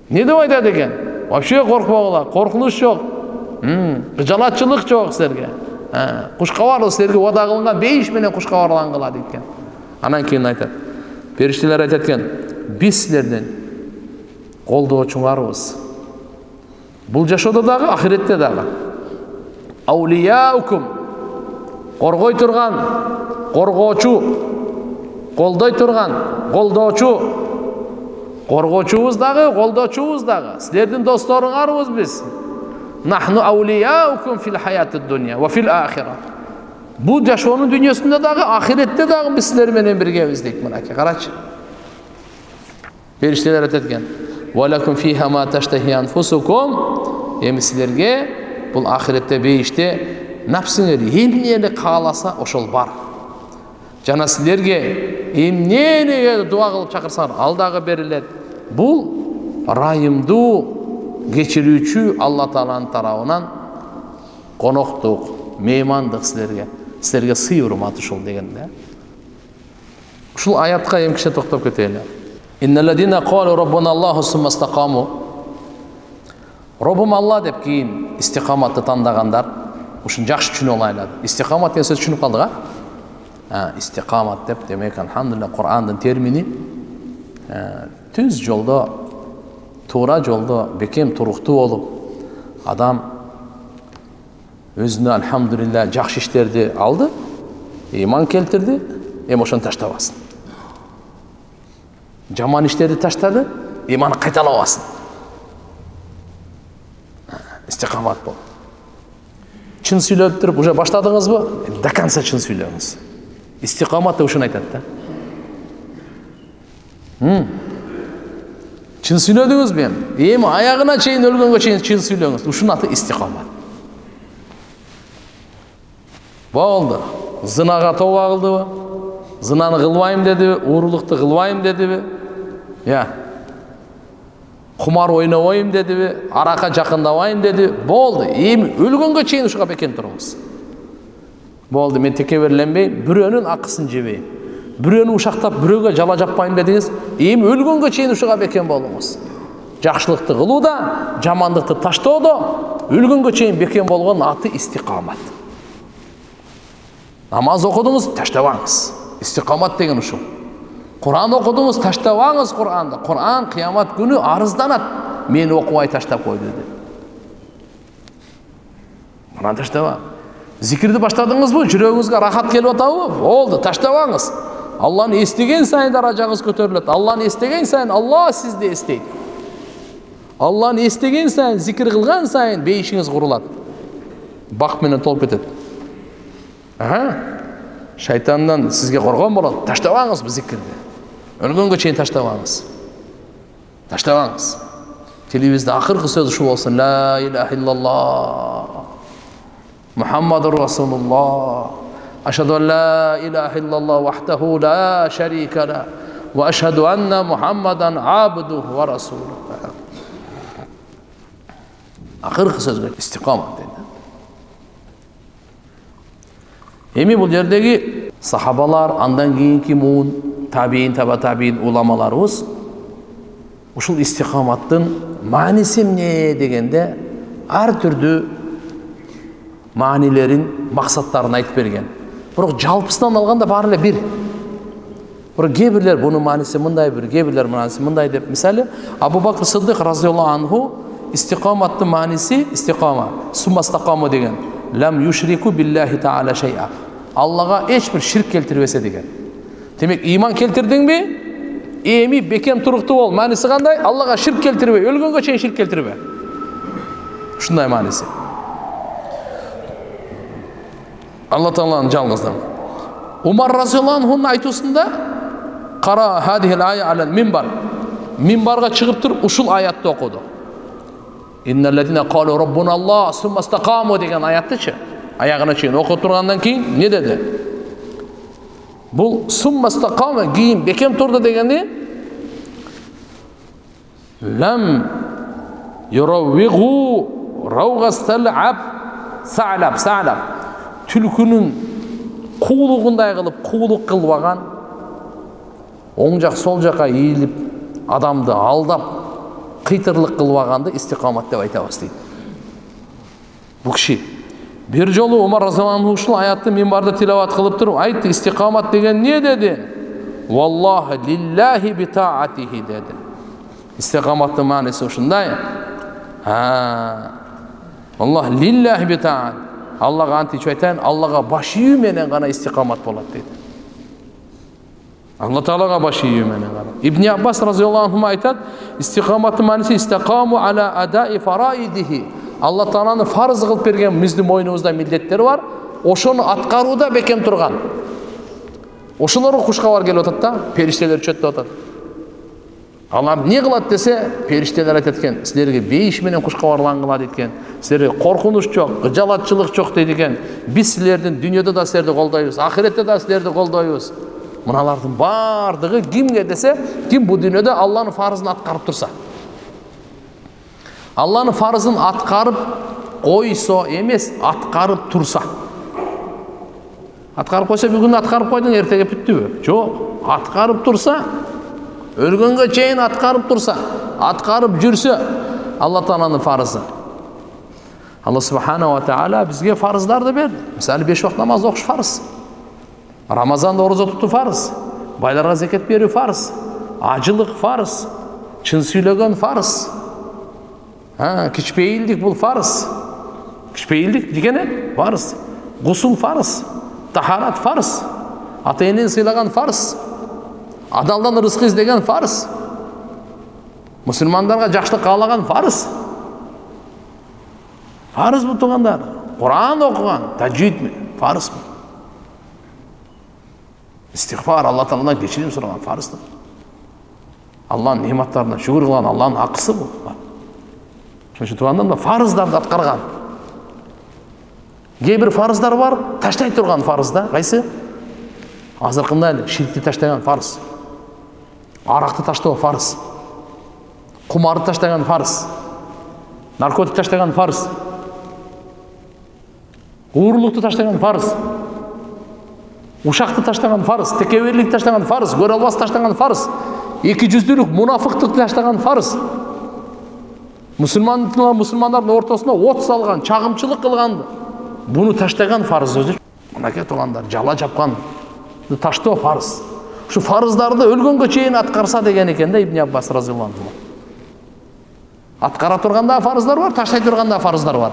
Не деп айтат экен? Вообще коркпогула, коркунуч жок. Кыжалатчылык жок силерге. Кушкабар силерге вада кылынган бейиш менен кушкабарлангыла дейт экен. Анан кийин айтат. Периштелер айтат экен, биз силердин колдоочуңарбыз. Бул жашоодо дагы, ахиретте дагы. Аулияукум, коргой турган, коргоочу, колдой турган, колдоочу, коргоочубуз дагы, колдоочубуз дагы. Силердин досторуңарбыз биз. Нахну аулияукум фил хаятид дунья ва фил ахира. Бул жашоонун дүйнөсүндө дагы, ахиретте дагы биз силер менен биргебиз дейт. Мынакей карачы. Периштелер айтат экен: "Ва лакум фиха ма таштахи анфусукум." Эми силерге бул ахиретте бейиште напсыңар эмнени кааласа ошол бар. Жана силерге эмнени дуа кылып чакырсаңар, ал дагы берилет. Бул райымдуу кечирүүчү Алла тааланын тарабынан коноктук, меймандык силерге сый урмат ушул дегенде. Ушул аятка эми кичине токтоп кетели. Инналлазина қалу раббуна Аллаху сумма истақаму. Роббум Алла деп кийин истиқаматты тандагандар ушун жакшы түшүнүп алайлады. Истиқамат деген сөз түшүнүп калдык, истиқамат деп демек алхамдулилlah Кур'андын термини түз жолдо, туура жолдо бекем туруктуу болуп, адам өзүнө алхамдулилlah жакшы иштерди алды, иман келтирди, эми ошону таштабасын. Жаман иштерди таштады, иманы кайталабасын. Истиқамат бол. Чын сүйлөп туруп, уже баштадыңызбы? До конца чын сүйлөңүз. Истиқамат да ушуну айтат да. Чын сүйлөдүңүз мен. Эми аягына чейин өлгөнгө чейин чын сүйлөңүз. Ушунун аты истиқамат. Болду. Зынага тооба кылдыбы? Зынаны кылбайм дедиби? Уурулукту кылбайм дедиби? Я. Кумар ойнобойм дедиби? Аракка жакындабайм дедиби? Болду. Эми өлгөнгө чейин ушуга бекем туруңуз. Болду, мен текеберленбейм, бирөөнүн акысын жебейм. Бирөөнү ушактап, бирөөгө жала жаппайм дедиңиз. Эми өлгөнгө чейин ушуга бекем болуңуз. Жакшылыкты кылууда, жамандыкты таштоодо өлгөнгө чейин бекем болгон аты истиқамат. Намаз окудуңуз, таштабаңыз. Истиқамат деген ушул. Кур'ан окудуңуз, таштабаңыз Кур'анды. Кур'ан кыямат күнү арызданат. Мени окубай таштап койду деп. Мына таштаба. Зикирди баштадыңызбы? Жүрөгүңүзгө рахат келип атабы? Болду, таштабаңыз. Алланы эстеген сайын даражаңыз көтөрүлөт. Алланы эстеген сайын Алла сизди эстейт. Алланы эстеген сайын, зикир кылган сайын бейишиңиз курулат. Бак менен толуп кетет. Шайтандан сизге коргон болот. Таштабаңыз бу зикирди. Өлгөнгө чейин таштабаңыз. Таштабаңыз. Телебизде акыркы сөз ушу болсун. Ла илаха иллаллах. Мухаммадур Расулуллах. Ашхаду ан ла илаха иллаллах вахдаху ла шарика ла ва ашхаду анна Мухаммадан абдуху ва расулух. Акыркы сөзгө истиқамат дейт. Эми бул жердеги сахабалар, андан кийинки муун табиин, таба табиин уламаларыбыз ушул истиқаматтын мааниси эмне дегенде ар түрдүү маанилерин, максаттарын айтып берген. Бирок жалпысынан алганда баары эле бир. Бирок кээ бирлер бунун мааниси мындай, кээ бирлер мааниси мындай деп. Мисалы, Абу Бакр Сыддык разияллаху анху истиқаматтын мааниси истиқама, суммастақаму деген. Лам юшрику биллахи таала шай'a. Аллага эч бир ширк келтирбесе деген. Демек, иман келтирдиңби? Эми бекем туруктуу бол. Мааниси кандай? Аллага ширк келтирбе, өлгөнгө чейин ширк келтирбе. Ушундай мааниси. Алла Тааланын жалгыздыгы. Умар разияллаху анхунун айтуусунда кара хадихил ая алал минбар. Минбарга чыгып туруп ушул аятты окуду. Инналлазина қалу раббуна Аллах сумма истақаму деген аяттычы. Аяғына чейин окуп тургандан кийин не деди? Бул сумма истақаму кийин бекем турду дегенди лам юраввигу раугасталаб сa'лаб түлкүнүн куулугундай кылып куулук кылбаган, оң жак сол жака ийилип адамды алдап кыйтырлык кылбаганды истиқамат деп айтабыз дейт. Бул киши бир жолу Умар разияллаху анху ушул аятты минбарда тилават кылып туруп айтты, истиқамат деген не деди? Валлахи лиллахи би таатихи деди. Истиқаматтын мааниси ушундай. Аллах лиллахи би таат. Аллага античип айтайын, Аллага баш ийүү менен гана истиқамат болот дейт. Алла Таалага баш ийүү менен гана. Ибн Аббас разияллаху анху айтат, истиқаматтын мааниси истақаму ала адаи фараидихи. Алла Тааланын фарыз кылып берген биздин мойнубузда милдеттери бар, ошону аткарууда бекем турган. Ошолорго кушкабар келип атат да, периштелер чөттүп атат. Алар не кылат десе, периштелер айтат экен, силерге бейиш менен кушкабарлангыла дейт экен. Силерге коркунуч жок, кыжалатчылык жок дейт экен. Биз силердин дүйнөдө да силерди колдойбуз, ахиретте да силерди колдойбуз. Мыналардын бардыгы кимге десе, ким бу дүйнөдө Алланын фарызын аткарып турса. Алланын фарызын аткарып койсо эмес, аткарып турса. Аткарып койсо бүгүн аткарып койдуң, эртеге бүттүбү? Жок, аткарып турса, өлгөнгө чейин аткарып турса, аткарып жүрсө, Алла Тааланын фарызы. Алла субханаху ва таала бизге фарыздарды берди. Мисалы 5 вакыт намаз окуш фарыз. Рамазанда ораза тутуу фарыз. Байларга закат берүү фарыз. Ажылык фарыз. Чын сүйлөгөн фарыз. Кичпейилдик бул фарыз. Кичпейилдик дегени фарыз. Гусул фарыз. Тахарат фарыз. Ата-энени сыйлаган фарыз. Адалдан рызкы издеген фарыз. Мусулмандарга жакшылык каалаган фарыз. Фарыз бул туугандар. Кур'ан окуган, таджвид фарыз. Истигфар, Алла Тағаладан кешірім сұраған фарызды. Алланың нематтарына шүгір қылған, Алланың ақысы бұл. Шөші туғандан да фарыздарды атқарған. Кейбір фарыздар бар, таштай тұрған фарызда. Қайсы? Азырқында ширкті таштаған фарыз. Арақты таштау фарыз. Құмарды таштаған фарыз. Наркотик таштаған фарыз. Уырлықты таштаған фарыз. Ушақты таштаған фарыз. Текеберлік таштаған фарыз. Көралбас таштаған фарыз. Екі жүзділік, мұнафықтық таштаған фарыз. Мұсылмандардың ортасына от салған, чағымшылық қылған. Бұны таштаған фарыз өзі. Мұнаке туғандар, жала жапқан. Таштау фарыз. Шу фарыздарды өлгенге чейін атқарса деген екен де Ибн Аббас разияллаху анху. Атқара тұрғанда фарыздар бар, таштай тұрғанда фарыздар бар.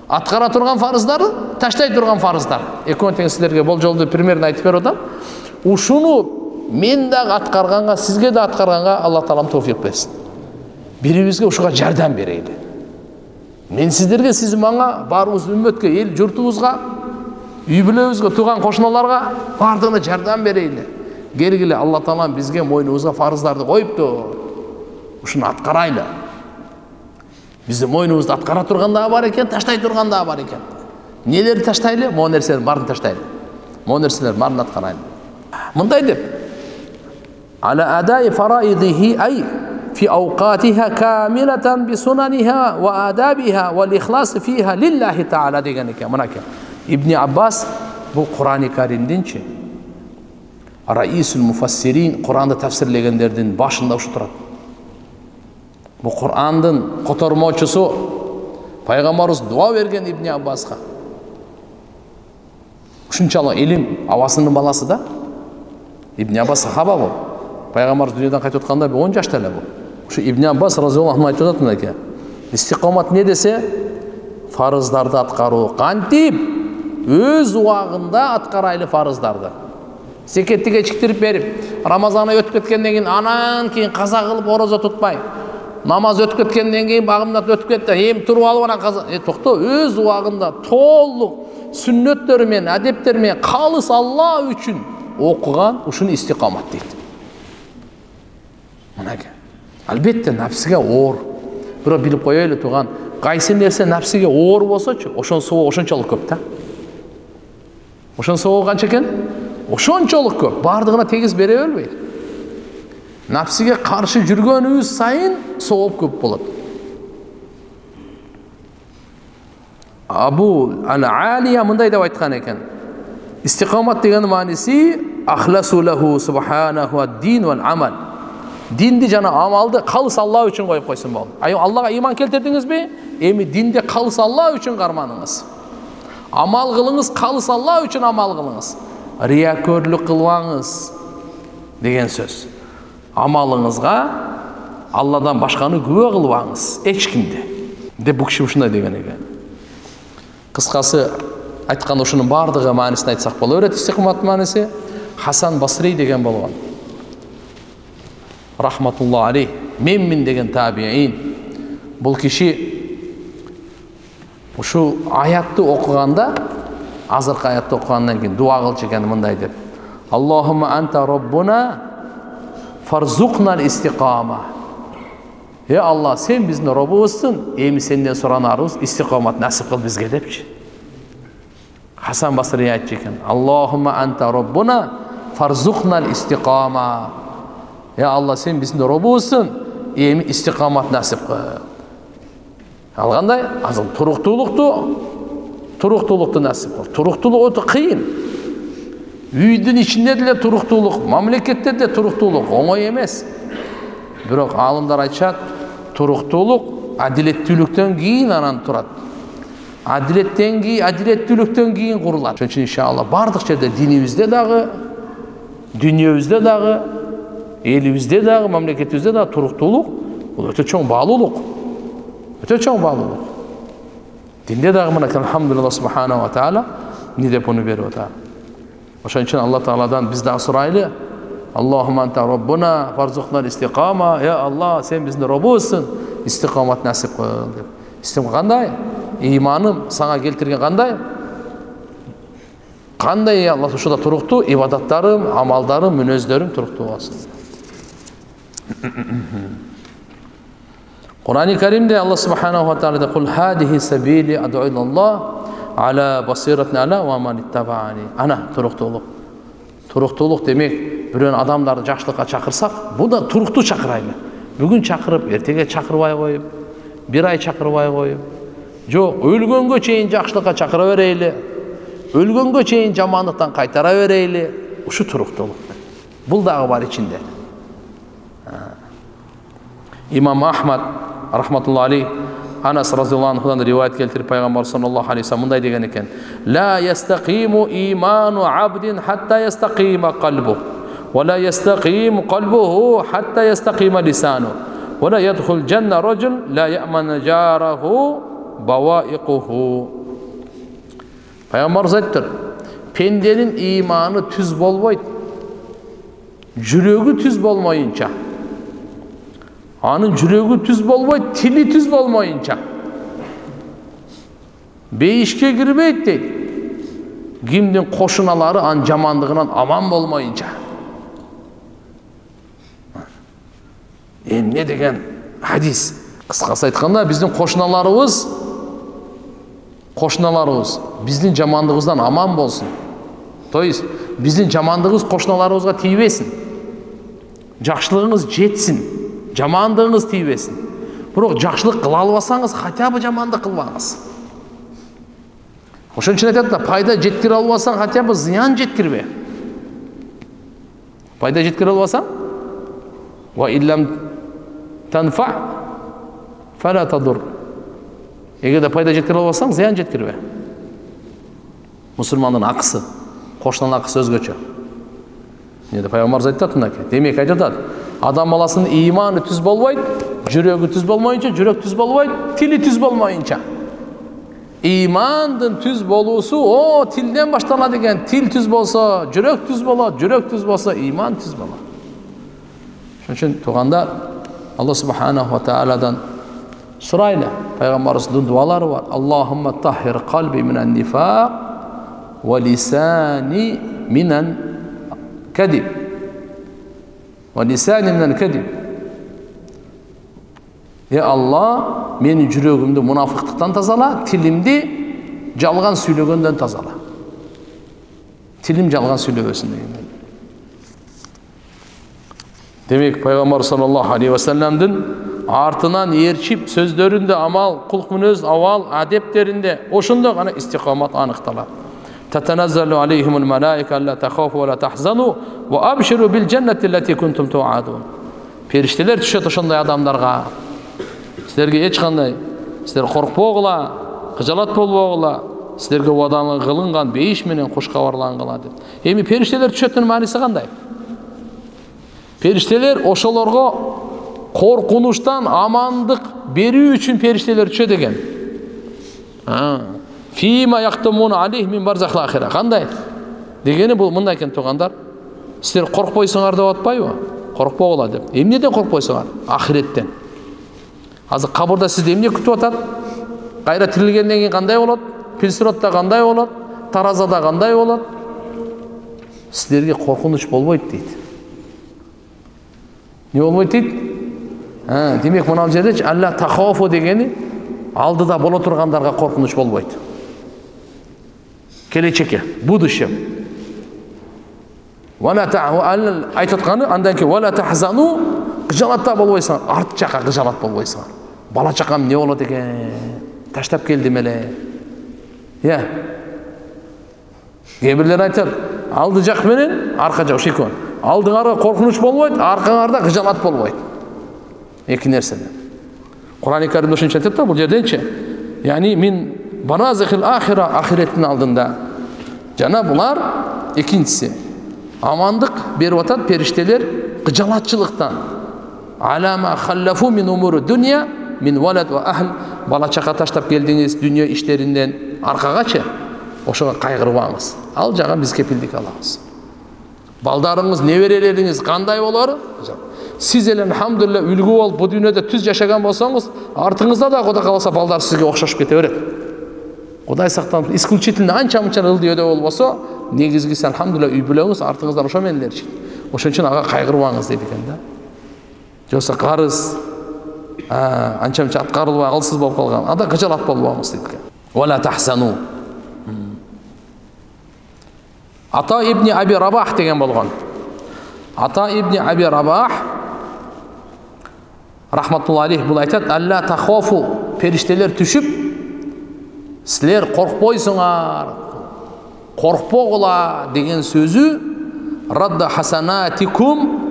Атқара тұрған фарыздар, таштай тұрған фарыздар. Екеуін сіздерге бұл жолды примерно айтып беріп отам. Ушуну мен дағы атқарғанға, сізге де атқарғанға Алла Тағалам тауфиқ берсін. Бірімізге ушуға жардам берейлі. Мен сіздерге, сіз маңа, барымыз үмметке, ел жұртымызға, үй бүлемізге, туған қошыналарға бардығына жардам берейлі. Келгілі Алла Тағалам бізге мойнымызға фарыздарды қойыпты. Ушуны атқарайлы. Біздің мойнымызды атқара тұрғанда бар екен, таштай тұрғанда бар екен. Нелер таштайлы? Мо нәрселер барын таштайлы. Мо нәрселер барын атқарайлы. Мындай деп. Ала адай фараидихи ай фи ауқатиха камилатан би сунаниха ва адабиха ва лихласы фиха лиллахи та'ала деген екен. Мына екен. Ибн Аббас бұл Құран-ы Каримденші. Раисул муфассирин, Құранды тәфсірлегендердің башында ұшы тұрады. Бұл Құранның қотармаушысы пайғамбарымыз дуа берген Ибн Аббасқа. Ушунчалық илим авасының баласы да. Ибн Аббас сахаба бұл. Пайғамбарымыз дүниеден қайтып отқанда 10 жашталы бұл. Ушу Ибн Аббас разияллаху анху айтып жатыр екен. Истиқомат не десе? Фарыздарды атқару. Қантип өз уақытында атқарайлы фарыздарды. Зекетті кешіктіріп беріп, Рамазаны өтіп кеткеннен кейін анан кейін қаза қылып ораза тұтпай, намаз өтіп кеткеннен кейін бағымдат өтіп кетті, ем тұрып алып ана қаза. Тоқта, өз уақытында толық сүннеттермен, әдептермен қалыс Алла үшін оқыған ушын истиқамат дейді. Мұнаке. Әлбетте нәпсіге ор. Бірақ біліп қойайлы туған, қайсы нәрсе нәпсіге ор болса-чы, ошон соғы ошончалық көп та. Ошон соғы қанша екен? Ошончолық көп, бардығына тегіз бере өлбейді. Нәпсіге қаршы жүргеніңіз сайын соғып көп болады. Абу Ал-Алия мындай деп айтқан екен. Истиқамат деген мәнісі ахласу лаху субханаху ад-дин вал амал. Динді жана амалды қалыс Алла үшін қойып қойсын болды. Аллаға иман келтірдіңіз бе? Эми динде қалыс Алла үшін қарманыңыз. Амал қылыңыз, қалыс Алла үшін амал қылыңыз. Рияköрлік қылваңыз деген сөз. Амалыңызға Алладан башқаны күбө қылваңыз, ешкімде. Деп бұл кіші ұшында деген екен. Қысқасы айтқан ұшының бардығы мәнісін айтсақ бол. Өрет истиқамат мәнісі Хасан Басри деген болған. Рахматулла алейх. Мен деген табиин. Бұл кіші ұшу аятты оқығанда, азырқы аятты оқығаннан кейін дуа қылшы екен мындай деп. Аллахумма анта роббуна фарзуқнал истиқама. Алла, сен біздің роббымызсың, еми сенден сұранарымыз истиқамат нәсіп қыл бізге депші. Хасан Басри айтшы екен. Аллахумма анта роббуна фарзуқнал истиқама. Алла, сен біздің роббымызсың, еми истиқамат нәсіп қыл. Алғандай, азыл тұрықтылықты нәсіп қыл. Тұрықтылық өте қиын. Үйдің ішінде де тұрықтылық, мемлекетте де тұрықтылық, оңай емес. Бірақ алымдар айтшат, тұрықтылық әділеттіліктен кейін анан тұрады. Әділеттіліктен кейін құрылады. Çünkü иншалла бардық жерде динімізде дағы, дүниемізде дағы, елімізде дағы, мемлекетімізде дағы тұрықтылық, бұл өте чоң бағлылық. Өте чоң бағлылық. Динде дағы мына алхамдулилlah субханаху ва таала не деп оны беріп отыр. Ошон үчүн Алла Тааладан биз дагы сурайлы. Аллахумма анта роббуна фарзуқнал истиқама. Алла, сен биздин роббубузсың, истиқамат насип кыл деп. Истим кандай? Иманым сага келтирген кандай? Кандай Алла ушуда туруктуу ибадаттарым, амалдарым, мүнөздөрүм туруктуу болсун. Кур'ан-ы Каримде Алла субханаху ва тааля кул хадихи сабили ад'у илаллах ала басиратин ала ва ман иттабаани. Ана туруктуулук. Туруктуулук демек бирөөнү адамдарды жакшылыкка чакырсак, бул да туруктуу чакырайлы. Бүгүн чакырып, эртеге чакырбай коюп, бир ай чакырбай коюп, жок, өлгөнгө чейин жакшылыкка чакыра берейли. Өлгөнгө чейин жамандыктан кайтара берейли. Ушу туруктуулук. Бул дагы бар ичинде. Имам Ахмад рахматуллахи алейх Анас разияллаху анхудан риваят келтирип пайгамбар саллаллаху алейхи вассалам мындай деген экен: "Ла ястакиму иману абдин хатта ястакима калбу, ва ла ястаким калбуху хатта ястакима лисану, ва ла ядхул жанна раджул ла я'ман жараху баваиқуху." Пайгамбарыбыз айтты: "Пенденин иманы түз болбойт, жүрөгү түз болмойынча. Анын жүрөгү түз болбойт, тили түз болмойынча. Бейишке кирбейт дейт. Кимдин кошуналары анын жамандыгынан аман болмойынча." Эмне деген хадис? Кыскасы айтканда, биздин кошуналарыбыз биздин жамандыгыбыздан аман болсун. То есть биздин жамандыгыбыз кошуналарыбызга тийбесин. Жакшылыгыңыз жетсин, жамандыгыңыз тийбесин. Бирок жакшылык кыла албасаңыз, хотя бы жамандык кылбаңыз. Ошон үчүн айтат да, пайда жеткире албасаң, хотя бы зыян жеткирбе. Пайда жеткире албасаң, ва иллам танфа фала тадур. Эгерде пайда жеткире албасаң, зыян жеткирбе. Мусулмандын акысы, кошунанын акысы өзгөчө. Неде пайгамбарыбыз айтат мынакей. Демек айтат, адам баласынын иманы түз болбойт, жүрөгү түз болмойынча, жүрөк түз болбойт, тили түз болмойынча. Имандын түз болуусу тилден башталат экен. Тил түз болсо, жүрөк түз болот, жүрөк түз болсо, иман түз болот. Ошон үчүн туугандар, Алла субханаху ва тааладан сурайлы. Пайгамбарыбыздын дуалары бар. Аллахумма таххир калби минан нифак ва лисани минан кадиб. Ва лисани минан кадиб. Алла, менин жүрөгүмдү мунафыктыктан тазала, тилимди жалган сүйлөгөндөн тазала. Тилим жалган сүйлөбөсүн деген. Демек пайгамбар саллаллаху алейхи ва салламдын артынан ээрчип сөздөрүндө, амал, кулк мүнөз, авал, адептеринде ошондой гана истикомат аныкталат. Татаназзалу алейхимул малаика алла тахафу ва ла тахзану ва абширу бил джаннати аллати кунтум туадун. Периштелер түшөт ошондой адамдарга. Силерге эч кандай, силер коркпогула, кыжалат болбогула, силерге вадаң кылынган бейиш менен кош кабарлангыла деп. Эми периштелер түшөттүн мааниси кандай? Периштелер ошолорго коркунучтан амандык берүү үчүн периштелер түшөт экен. Фима яхтамуна алейх мин барзахил ахира. Кандай? Дегени бул мындай экен туугандар. Силер коркпойсуңар деп атпайбы? Коркпогула деп. Эмнеден коркпойсуңар? Ахиреттен. Азыр кабырда сизди эмне күтүп атат? Кайра тирилгенден кийин кандай болот? Пилсиротта кандай болот? Таразада кандай болот? Силерге коркунуч болбойт дейт. Не болбойт дейт? Демек мына жерде алла тахафу дегени алдыда боло тургандарга коркунуч болбойт. Келечекке, будущее. Вала айтып атканы андан кийин вала тахзану, кыжалатта болбойсуңар, арт жакка кыжалат болбойсуңар. Бала чакам не болот экен? Таштап келдим эле. Кээ бирлер айтат, алды жак менен арка жак ошекон. Алдыңарга коркунуч болбойт, аркаңарда кыжалат болбойт. Эки нерседен. Кур'ан-ы Каримде ошончо айтат да, бул жерденчи. Яни мин баназихил ахира, ахиреттин алдында. Жана булар экинчиси. Амандык берип атат периштелер кыжалатчылыктан. Алама халлафу мин умуру дунья мин валад ва ахл. Бала чака таштап келдиңиз дүйнө иштеринден аркагачы. Ошого кайгырбаңыз. Ал жага биз кепилдик алабыз. Балдарыңыз, неберелериңиз кандай болор? Сиз эле алхамдулилла үлгү болуп бу дүйнөдө түз жашаган болсоңуз, артыңызда да Кудай кааласа балдар сизге окшошуп кете берет. Кудай сактанып, исключительно анча-мынча ылдыйөдө болбосо, негизгиси алхамдулилла үй бүлөңүз артыңыздан ошо менен эле ошон үчүн ага кайгырбаңыз дейт экен да. Жокса карыз анча мынча аткарылбай акылсыз болуп калган ада кыжалат болбоңуз дейт экен. Вала тахсану. Ата ибн Аби Рабах деген болгон. Ата ибн Аби Рабах рахматулла алейх бул айтат: "Алла тахофу", периштелер түшүп, силер коркпойсуңар, коркпогула деген сөзү радда хасанатикум,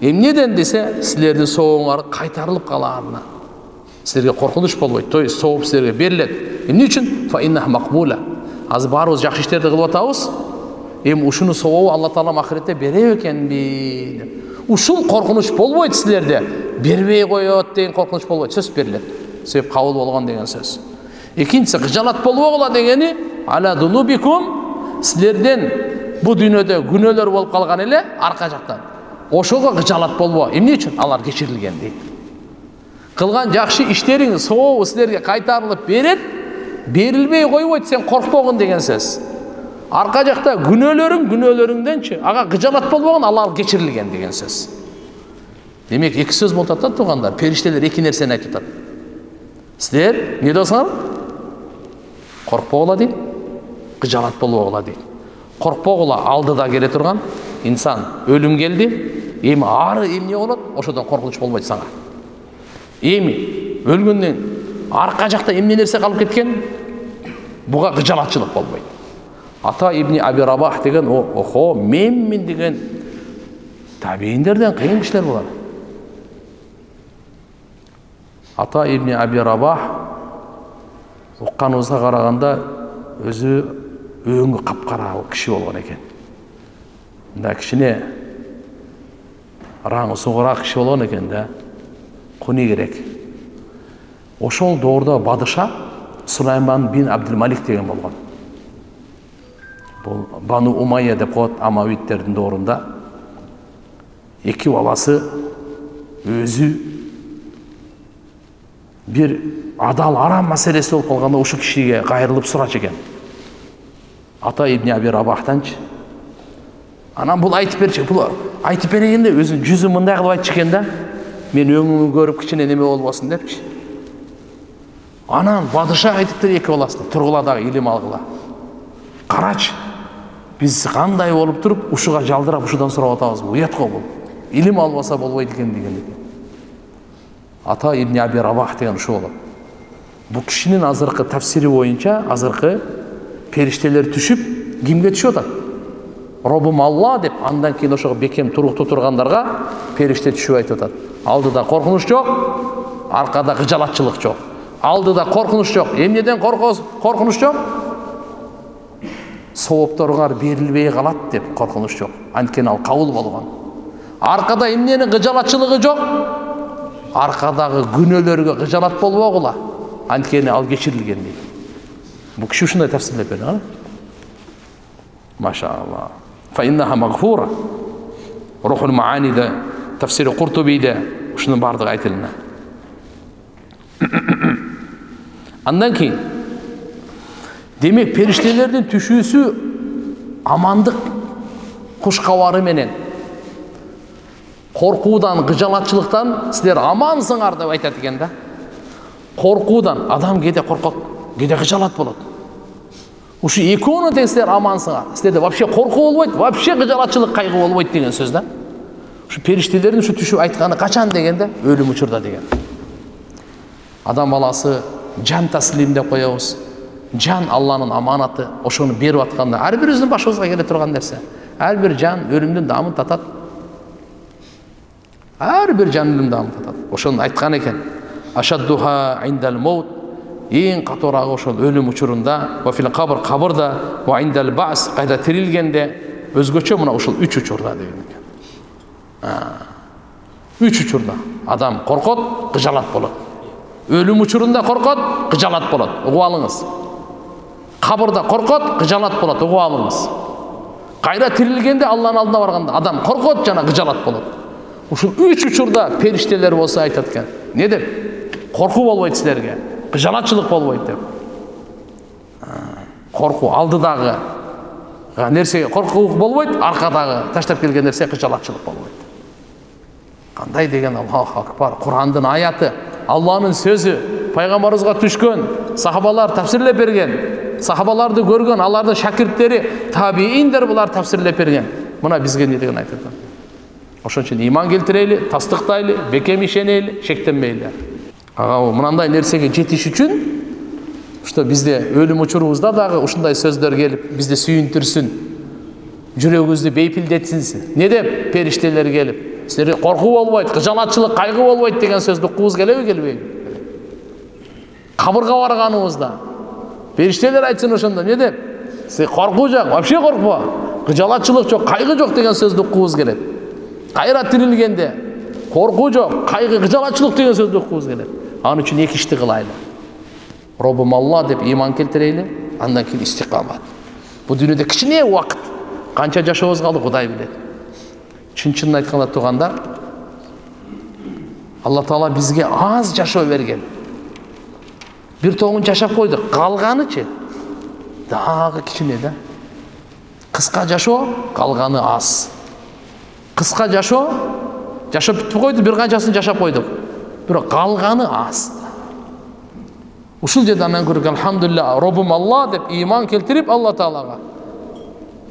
эмнеден десе силердин соогуңар кайтарылып калаарына. Силерге коркунуч болбойт, то есть сооп силерге берилет. Эмне үчүн? Фа иннах макбула. Азыр баарыбыз жакшы иштерди кылып атабыз. Эми ушуну сообу Алла Таала ахиретте бере экенби? Ушул коркунуч болбойт силерде. Бербей коет деген коркунуч болбойт. Сөз берилет. Себеп кабыл болгон деген сөз. Экинчиси кыжалат болбогула дегени аля дунубикум, силерден бу дүйнөдө күнөөлөр болуп калган эле арка жактан. Ошого кыжалат болбо. Эмне үчүн? Алар кечирилген дейт. Кылган жакшы иштериң сообу силерге кайтарылып берет, берилбей койбойт, сен коркпогун деген сөз. Арка жакта күнөөлөрүңдөнчү ага кыжалат болбогон, алар кечирилген деген сөз. Демек эки сөз болуп атат туугандар. Периштелер эки нерсени айтып атат. Силер эмне досуңар? Коркпогула дейт, кыжалат болбогула дейт. Коркпогула алдыда келе турган инсан өлүм келди, эми ары эмне болот? Ошодон коркунуч болбойт сага. Эми өлгөндөн арка жакта эмне нерсе калып кеткен? Буга кыжалатчылык болбойт. Ата ибн Аби Рабах деген охо менмин деген табииндерден кыйын кишилер булар. Ата ибн Аби Рабах укканыбызга караганда өзү өңү капкара киши болгон экен. Мында кишине раңы сугураак киши болгон экен да. Куни керек. Ошол доордо бадыша Сулайман бин Абдул-Малик деген болгон. Бул Бану Умайя деп коет Амавиттердин доорунда. Эки баласы өзү бир адал арам маселеси болуп калганда ошол кишиге кайрылып сурачу экен. Ата ибн Аби Рабахтанчы. Анан бул айтып берчи, бул айтып бергенде өзүнүн жүзү мындай кылып айтчу экен да. Мен өңүмү көрүп кичине неме болбосун депчи. Анан бадыша айтыптыр эки баласына, тургула дагы илим алгыла. Карачы, биз кандай болуп туруп ушуга жалдырап ушудан сурап атабыз, уят го бул. Илим албаса болбойт экен деген. Ата ибн Аби Рабах деген ушу болот. Бул кишинин азыркы тафсири боюнча азыркы периштелер түшүп кимге түшүп атат? Робум Алла деп, андан кийин ошого бекем туруктуу тургандарга периште түшүп айтып атат. Алдыда коркунуч жок, аркада кыжалатчылык жок. Алдыда коркунуч жок. Эмнеден коркунуч жок? Соопторуңар берилбей калат деп коркунуч жок. Анткени ал кабыл болгон. Аркада эмненин кыжалатчылыгы жок? Аркадагы күнөөлөргө кыжалат болбогула. Анткени ал кечирилген дейт. Бу киши ушундай тафсирлеп берген. Машаалла. Фа иннаха магфура. Рухул Мааниде, тафсири Куртубиде ушунун бардыгы айтылган. Андан кийин демек периштелердин түшүүсү амандык куш кабары менен коркуудан, кыжалатчылыктан силер амансыңар деп айтат экен да. Коркуудан адам кээде коркот, кээде кыжалат болот. Ушу экөөнү тең силер амансыңар. Силерде вообще коркуу болбойт, вообще кыжалатчылык, кайгы болбойт деген сөз да. Ушу периштелердин ушу түшүп айтканы качан дегенде өлүм учурда деген. Адам баласы жан таслим деп коебуз. Жан Алланын аманаты, ошону берип атканда ар бирибиздин башыбызга келе турган нерсе. Ар бир жан өлүмдүн дамын татат. Ар бир жан өлүмдүн дамын татат. Ошону айткан экен. Ашаддуха индал маут, эң катуурагы ошол өлүм учурунда, ва фил кабр, кабырда, ва индал баъс, кайда тирилгенде, өзгөчө мына ушул 3 учурда деген экен. 3 учурда адам коркот, кыжалат болот. Өлүм учурунда коркот, кыжалат болот. Угуп алыңыз. Кабырда коркот, кыжалат болот. Угуп алыңыз. Кайра тирилгенде Алланын алдына барганда адам коркот жана кыжалат болот. Ушул 3 учурда периштелер болсо айтат экен. Не деп? Коркуу болбойт силерге, кыжалатчылык болбойт деп. Коркуу алдыдагы нерсеге коркуулук болбойт, аркадагы таштап келген нерсе кыжалатчылык болбойт. Кандай деген Аллаху акбар, Курандын аяты, Алланын сөзү, пайгамбарыбызга түшкөн, сахабалар тафсирлеп берген, сахабаларды көргөн, алардын шакирттери, табииндер булар тафсирлеп берген. Мына бизге не деген айтат? Ошон үчүн иман келтирели, тастыктайлы, бекем ишенели, шектенмейли. Ага, мынандай нерсеге жетиш үчүн, что бизде өлүм учурубузда дагы ушундай сөздөр келип, бизди сүйүндүрсүн, жүрөгүбүздү бейпилдетсин. Не деп периштелер келип, силерге коркуу болбойт, кыжалатчылык, кайгы болбойт деген сөздү уккубуз келеби, келбейби? Кабырга барганыбызда периштелер айтсын ошондо, не деп? Сен коркуу жок, вообще коркпо. Кыжалатчылык жок, кайгы жок деген сөздү уккубуз келет. Кайра тирилгенде коркуу жок, кайгы, кыжалатчылык деген сөздү уккубуз келет. Анын үчүн эки ишти кылайлы. Роббум Алла деп иман келтирейли, андан кийин истикамат. Бул дүйнөдө кичине убакыт, канча жашообуз калды Кудай билет. Чын-чынын айтканда тугандар, Алла Таала бизге аз жашоо берген. Бир тоңун жашап койдук, калганычы дагы кичине да. Кыска жашоо, калганы аз. Кыска жашоо, жашап бүтүп койду, бир канчасын жашап койдук. Бирок калганы аз. Ушул жерде анан көрүк, алхамдулилlah, Роббум Алла деп иман келтирип, Алла Таалага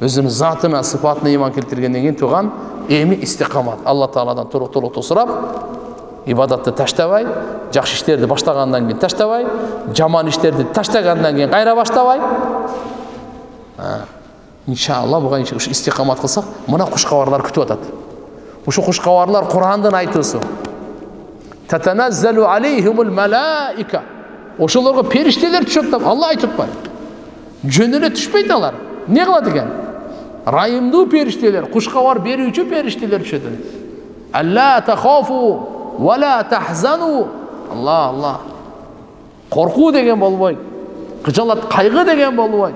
өзүнүн затына, сыфатына иман келтиргенден кийин туган эми истикамат. Алла Тааладан туруктуулукту сурап, ибадатты таштабай, жакшы иштерди баштагандан кийин таштабай, жаман иштерди таштагандан кийин кайра баштабай. Иншалла буга ушу истикамат кылсак, мына кушкабарлар күтүп атат. Ушу кушкабарлар Курандын айтуусу. Татаназзалу алейхимул малаика. Ошолорго периштелер түшөт деп Алла айтып атпайбы? Жөн эле түшпөйт алар. Не кылат экен? Райымдуу периштелер, кушкабар берүүчү периштелер түшөт. Алла тахафу ва ла тахзану. Алла. Коркуу деген болбойт. Кыжалат, кайгы деген болбойт.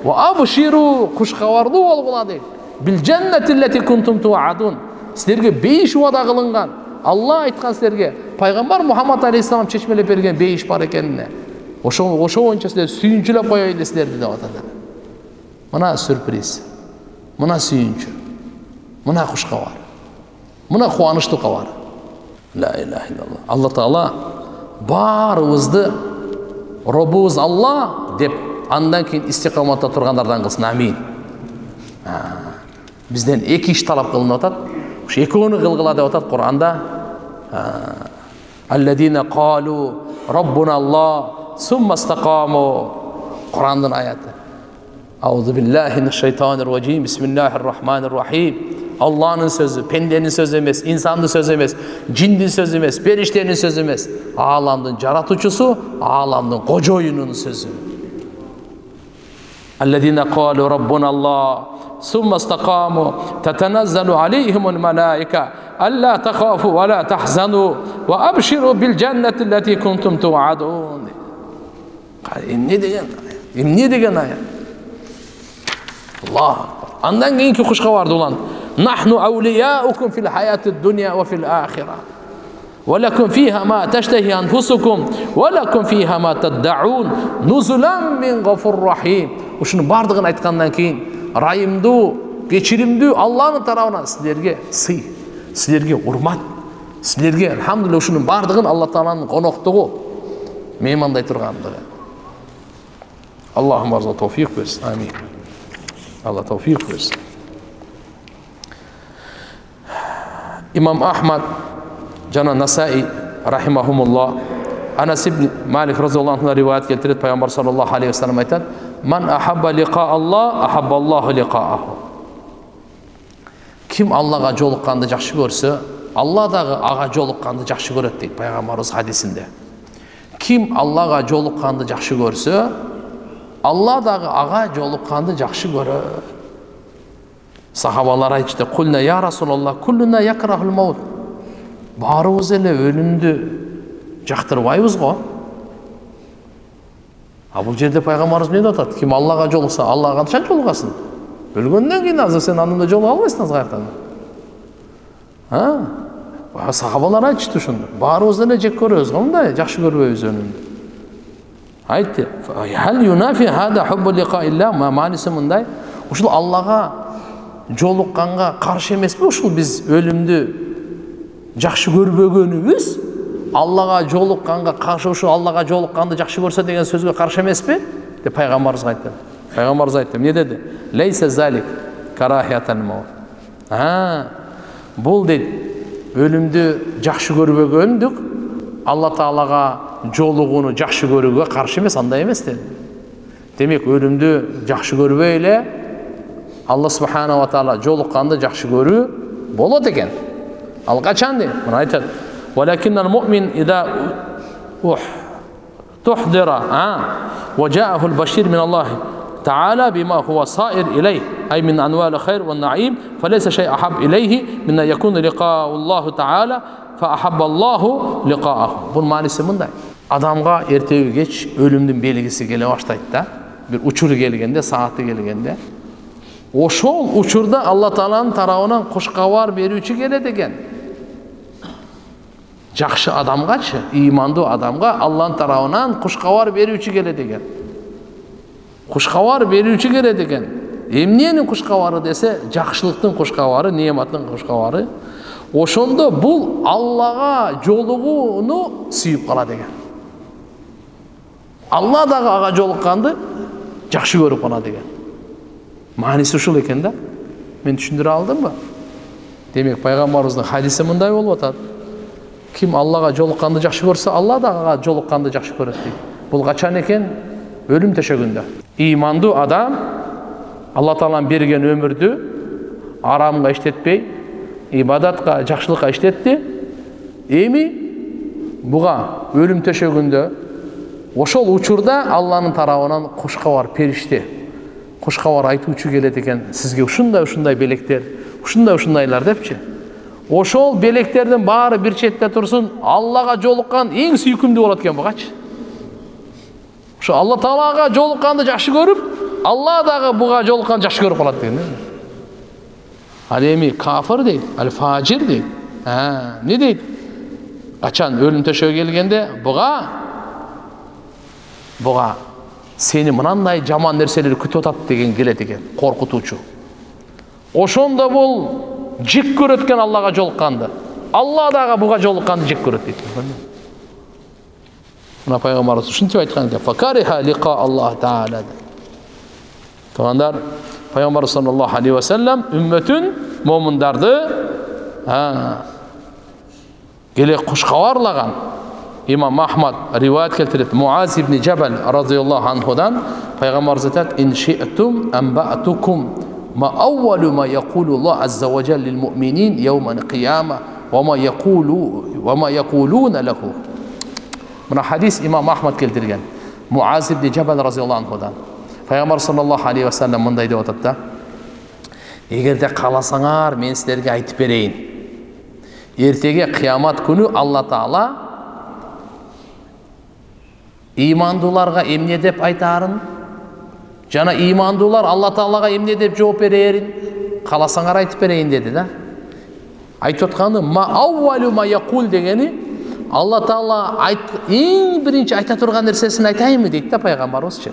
Ва абширу, кушкабарлуу болгула дейт. Бил жаннати лати кунтум туадун. Силерге бейиш убада кылынган. Алла айткан силерге, пайгамбар Мухаммад алейхиссалам чечмелеп берген бейиш бар экенине. Ошо боюнча силер сүйүнчүлөп коёйлу силерди деп атат. Мына сюрприз. Мына сүйүнчү. Мына кушкабар. Мына кубанычтуу кабар. Ла илаха илlallah. Алла Таала баарыбызды Роббубуз Алла деп андан кийин истикаматта тургандардан кылсын. Амин. Бизден эки иш талап кылынып атат. Ушу экөөнү кылгыла деп атат Куранда. Алладина қалу Раббуна Алла сумма истақаму. Курандын аяты. Аузу биллахи минаш шайтанир раджим. Бисмиллахир рахманир рахим. Алланын сөзү, пенденин сөзү эмес, инсандын сөзү эмес, жиндин сөзү эмес, периштенин сөзү эмес. Ааламдын жаратуучусу, ааламдын кожоюнунун сөзү. Алладина қалу Раббуна Алла сумма истақаму татаназзалу алейхимул малаика алла тахафу ва ла тахзану ва абширу бил жаннати лати кунтум туадун. Эмне деген аят? Аллах. Андан кийинки кушкабарды улан. Нахну аулияукум фил хаятид дуnya ва фил ахира. Ва лакум фиха ма таштахи анфусукум ва лакум фиха ма таддаун нузулан мин гафур рахим. Ушунун бардыгын айткандан кийин райымдуу, кечиримдүү Алланын тарабынан силерге сый, силерге урмат, силерге алхамдулилlah ушунун бардыгын Алла Тааланын коноктугу, меймандай тургандыгы. Аллахум барза товфиq берсин. Амин. Алла товфиq берсин. Имам Ахмад жана Насаи рахимахумуллах Анас ибн Малик разияллаху анху риваят келтирет, пайгамбар саллаллаху алейхи ва саллям айтат: "Ман ахабба лиқа Аллах, ахабба Аллаху лиқааху." Ким Аллага жолукканды жакшы көрсө, Алла дагы ага жолукканды жакшы көрөт дейт пайгамбарыбыз хадисинде. Ким Аллага жолукканды жакшы көрсө, Алла дагы ага жолукканды жакшы көрөт. Сахабалар айтты: "Кулна я Расулаллах, куллуна якрахул маут." Баарыбыз эле өлүмдү жактырбайбыз го. Бул жерде пайгамбарыбыз эмне деп атат? Ким Аллага жолукса, Аллага кантип жолугасын? Өлгөндөн кийин азыр сен анында жолуга албайсың азыр каяктан. Сахабалар айтышты ушуну. Баарыбыз эле жек көрөбүз го, мындай жакшы көрбөйбүз өнүмдү. Айтты: "Хал юнафи хада хуббу лиқа илля?" Мааниси мындай: Ушул Аллага жолукканга каршы эмеспи? Ушул биз өлүмдү жакшы көрбөгөнүбүз Аллага жолукканга каршы, ушул Аллага жолукканды жакшы көрсө деген сөзгө каршы эмеспи? Деп пайгамбарыбыз айтты. Пайгамбарыбыз айтты. Эмне деди? Лейса залик карахиятан маут. Бул дейт, өлүмдү жакшы көрбөгөндүк Алла Таалага жолугууну жакшы көрүүгө каршы эмес, андай эмес деди. Демек, өлүмдү жакшы көрбөй эле Алла Субхана ва Таала жолукканды жакшы көрүү болот экен. Ал качан дейт? Мына айтат. Валакиннал муъмин ида тухдира ва жаахул башир мин Аллах تعالى بما هو صائر إليه أي من أنواع الخير والنعيم فليس شيء أحب إليه من أن يكون لقاء الله تعالى فأحب الله لقاءه. Bunun manisi bunday. Adamga ertegi geç ölümdün belgisi gele başlaydı da, bir uçuru gelgende, saati gelgende. Oşol uçurda Allah Taala'nın tarafından koşkavar berүүчү geledi eken. Жақшы адамгачы, имандуу адамга Аллахтын тарабынан кушкабар берүүчү келет экен. Кушкабар берүүчү келет экен. Эмненин кушкабары десе, жакшылыктын кушкабары, неаматтын кушкабары. Ошондо бул Аллага жолугууну сүйүп калат экен. Алла дагы ага жолукканды жакшы көрүп калат экен. Мааниси ушул экен да. Мен түшүндүрө алдымбы? Демек, пайгамбарыбыздын хадиси мындай болуп атат. Kim Allah'a jolukkandı жақшы көрсе, Allah da ага jolukkandı жақшы көрөт дейт. Бул качан экен? Өлүм төшөгүндө. Имандуу адам Алла Тааланын берген өмүрдү арамга иштетпей, ибадатка, жакшылыкка иштетти. Эми буга өлүм төшөгүндө ошол учурда Алланын тарабынан кушкабар периште, кушкабар айтуучу келет экен. Сизге ушундай белектер, ушундайлар депчи. Ошол белектердин баары бир четте турсун, Аллага жолуккан эң сүйкүмдүү болот экен бугачы. Ошо Алла Таалага жолукканды жакшы көрүп, Алла дагы буга жолукканды жакшы көрүп калат деген. Ал эми кафир дейт, ал фажир дейт. Не дейт? Качан өлүм төшөгө келгенде буга сени мынандай жаман нерселер күтүп атат деген келет экен, коркутуучу. Ошондо бул жек көрөткен Аллага жолукканды. Алла дагы буга жолукканды жек көрөт дейт. Мына пайгамбарыбыз ушинтип айткан экен. Факариха лиқа Аллах Таала. Тугандар, пайгамбар саллаллаху алейхи ва саллям үммөтүн, момундарды келе кушкабарлаган. Имам Ахмад риваят келтирет. Муаз ибн Джабал радийаллаху анхудан пайгамбарыбыз айтат: "Ин ши'тум анбa'тукум ما أول ما يقول الله عز وجل للمؤمنين يوم القيامة وما يقولون له." Mına hadis İmam Ahmad keltirgen. Muaz ibn Cebel radıyallahu anhudan. Peygamber sallallahu aleyhi ve sellem mınday деп атат да. Эгерде кааласаңар, мен силерге айтып берейин. Эртеге кыямат күнү Алла Таала имандууларга эмне деп айтарын, жана имандуулар Алла Таалага эмне деп жооп берерин кааласаңар айтып берейин деди да. Айтып атканы ма аввалу ма якул дегени Алла Таала эң биринчи айта турган нерсесин айтайынбы дейт да пайгамбарыбызчы.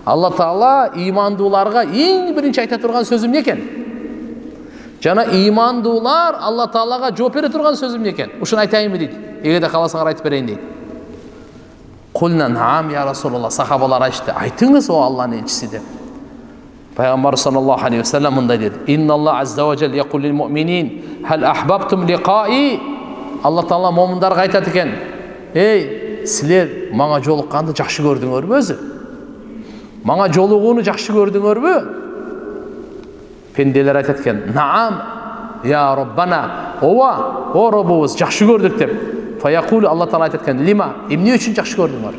Алла Таала имандууларга эң биринчи айта турган сөзү эмне экен? Жана имандуулар Алла Таалага жооп бере турган сөзү эмне экен? Ушуну айтайынбы дейт. Эгерде кааласаңар айтып берейин дейт. Кулна наам я Расулаллах, сахабалар айтты, айтыңыз о Алланын элчиси деп. Пайгамбар саллаллаху алейхи ва саллям мындай деди: "Инналлах азза ва жалл якул лил муъминин хал ахбабтум лиқаи." Алла Таала момундарга айтат экен: "Эй, силер мага жолукканды жакшы көрдүңөрбү өзү? Мага жолугууну жакшы көрдүңөрбү?" Пенделер айтат экен: "Наам я Роббана." Ооба, о Роббубуз, жакшы көрдүк деп. Фаякулу Алла Таала айтат экен: "Лима, эмне үчүн жакшы көрдүңөр?"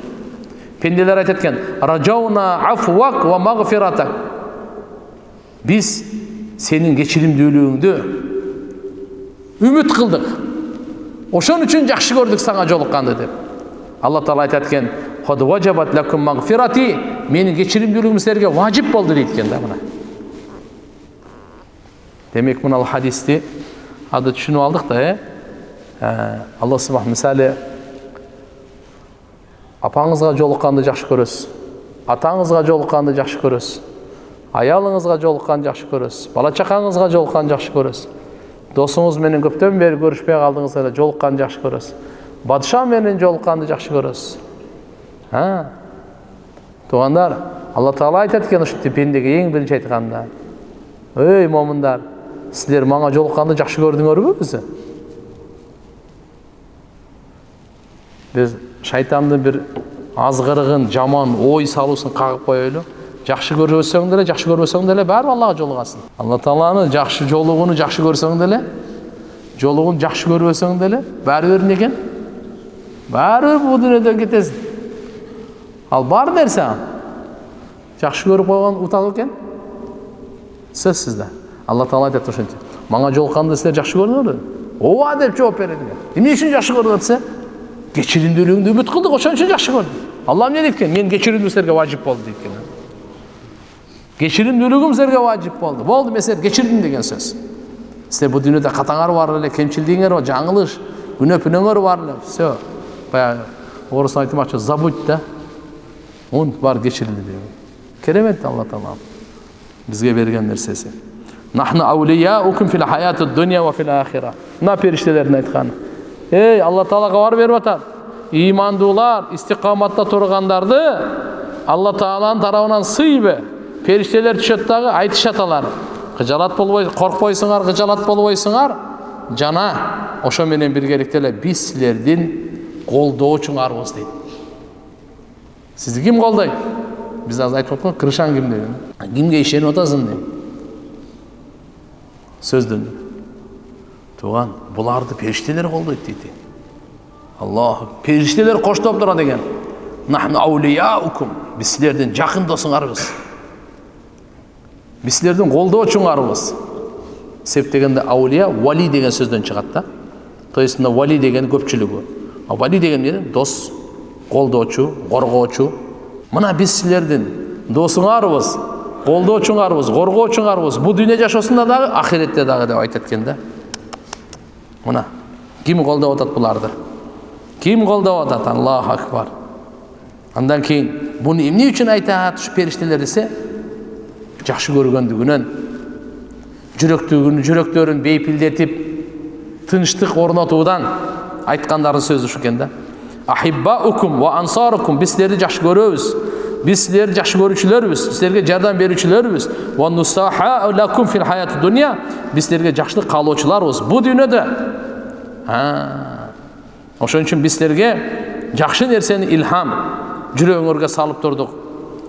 Пенделер айтат экен: "Раджауна афвак ва магфиратак." Биз сенин кечиримдүүлүгүңдү үмүт кылдык. Ошон үчүн жакшы көрдүк сага жолукканды деп. Алла Таала айтат экен: "Кад важабат лакум магфирати." Менин кечиримдүүлүгүм силерге важип болду дейт экен да мына. Демек мына хадисти ады түшүнүп алдык да, Алла субхана мисалы апаңызга жолукканды жакшы көрөсүз, атаңызга жолукканды жакшы көрөсүз, аялыңызга жолуккан жакшы көрөсүз, бала чакаңызга жолуккан жакшы көрөсүз, досуңуз менен көптөн бери көрүшпөй калдыңыз эле жолуккан жакшы көрөсүз, падыша менен жолукканды жакшы көрөсүз. Туугандар, Алла Таала айтат экен ушинтип пендеге эң биринчи айтканда: "Эй момундар, силер мага жолукканды жакшы көрдүңөрбү?" Biz шайтандын бир азгырыгын, жаман ой салуусун кагып коелу. Жакшы көрбөсөң деле, жакшы көрбөсөң деле баары Аллага жолугасың. Алла Тааланы жакшы жолугуну жакшы көрсөң деле, жолугун жакшы көрбөсөң деле баары бир экен. Баары бул дүйнөдөн кетесиң. Ал бар нерсе жакшы көрүп койгон утак экен. Сөзсүз да. Алла Таала айтат ошентип: "Мага жолукканды силер жакшы көрдүңөрбү?" "Ооба" деп жооп берет экен. Эмне үчүн жакшы көрдүңөр десе? Кечиримдүүлүгүңдү үмүт кылдык, ошон үчүн жакшы көрдүм. Алла эмне дейт экен? Мен кечиримдүү силерге важип болду дейт экен. Кечиримдүүлүгүм силерге важип болду. Болду, мен силерге кечирдим деген сөз. Силер бул дүйнөдө катаңар бар эле, кемчилдигиңер бар, жаңылыш, күнөө-пүнөңөр бар эле. Всё. Баягы орус айтмакчы, забудь да. Он бар кечирилди деп. Керемет Алла Таала бизге берген нерсеси. Нахну аулияукум фил хаятид дунья ва фил ахира. Мына периштелердин айтканы. Эй, Алла Таала кабар берип атат. Имандуулар, истикаматта тургандарды Алла Тааланын тарабынан сыйбы. Периштелер түшөт дагы айтышат алар. Кыжалат болбой, коркпойсуңар, кыжалат болбойсуңар. Жана ошо менен биргеликте эле биз силердин колдоочуңарбыз дейт. Сизди ким колдойт? Биз азыр айтып аткан кырышаң ким деген. Кимге ишенип атасың дейт. Сөздөн. Туган, буларды периштелер колдойт дейт. Аллах, периштелер коштоп турат экен. Нахну аулияукум, биз силердин жакын досуңарбыз. Биз силердин колдоочуңарбыз. Себеп дегенде аулия, вали деген сөздөн чыгат да. То есть вали деген көпчүлүгү. А вали деген эмне? Дос, колдоочу, коргоочу. Мына биз силердин досуңарбыз, колдоочуңарбыз, коргоочуңарбыз. Бул дүйнө жашоосунда дагы, ахиретте дагы деп айтат экен да. Мына ким колдоп атат буларды? Ким колдоп атат? Аллаху акбар. Андан кийин буну эмне үчүн айтат ушу периштелер десе? Жакшы көргөндүгүнөн, жүрөктөрүн бейпилдетип, тынчтык орнотуудан айткандардын сөзү ушу экен да. Ахиббаукум ва ансарукум, биз силерди жакшы көрөбүз. Биз силерди жакшы көрүүчүлөрбүз, силерге жардам берүүчүлөрбүз. Ва нусаха лакум фил хаятид дунья, биз силерге жакшылык каалоочуларбыз бу дүйнөдө. Ошон үчүн биз силерге жакшы нерсени илхам жүрөгүңөргө салып турдук.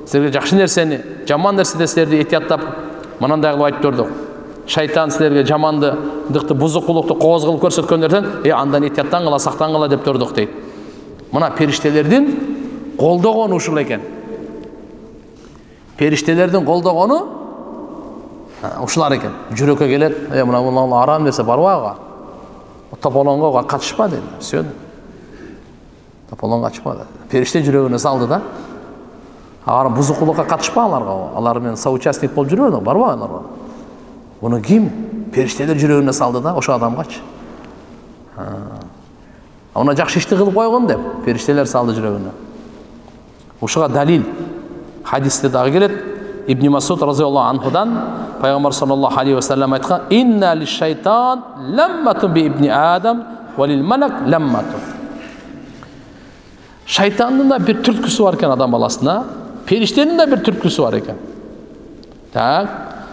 Силерге жакшы нерсени, жаман нерседе силерди этияттап, мынандай кылып айтып турдук. Шайтан силерге жамандыкты, бузукулукту кооз кылып көрсөткөндөрдөн, андан этияттан кыла, сактан кыла деп турдук дейт. Мына периштелердин колдогону ушул экен. Периштелердин колдогону ушулар экен. Жүрөккө келет, мына арам нерсе барбайга. Тополонго катышпа дейт. Всё. Тополонго катышпа. Периште жүрөгүнө салды да. Алар бузукулукка катышпа аларга. Алар менен соучастник болуп жүрбөдү, барбайга аларга. Буну ким? Периштелер жүрөгүнө салды да, ошо адамгачы. Ана жакшы ишти кылып койгон деп периштелер салды жүрөгүнө. Ушуга далил хадисте дагы келет. Ибн Масуд разияллаху анхудан Пайгамбар саллаллаху алейхи ва саллям айткан: "Инна лиш-шайтан ламматун би ибни Адам ва лил-малак ламматун." Шайтандын да бир түрткүсү бар экен адам баласына, периштенин да бир түрткүсү бар экен. Так,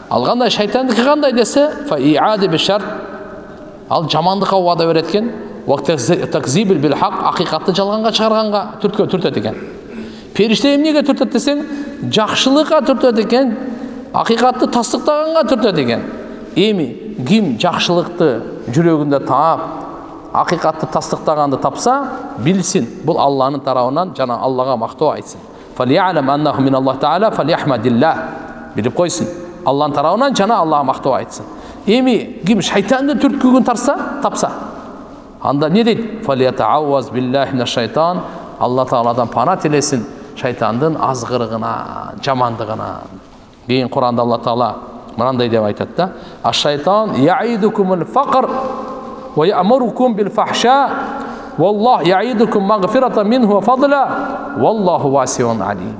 алгандай шайтандыкы кандай десе, фа иади бишарт, ал жамандыкка убада берет экен. Такзибил бил хак, акыйкатты жалганга чыгарганга түртөт экен. Периште эмнеге түртөт десең, жакшылыкка түртөт экен, акыйкатты тастыктаганга түртөт экен. Эми ким жакшылыкты жүрөгүндө таап, акыйкатты тастыктаганды тапса, билсин, бул Алланын тарабынан жана Аллага мактоо айтсын. Фали'алам аннаху мин Аллах таала фалияхмадиллах. Билип койсун, Алланын тарабынан жана Аллага мактоо айтсын. Эми ким шайтандын түрткүгүн тапса, анда не дейт? Фалиятауаз биллахи минаш шайтан. Алла Тааладан пана тилесин шайтандын азгырыгына, жамандыгына. Кийин Куранда Алла Таала мындай деп айтат да: "Аш-шайтан яидукумул фақр ва я'мурукум бил фахша, валлаху яидукум магфирата минху ва фадла, валлаху васиун алим."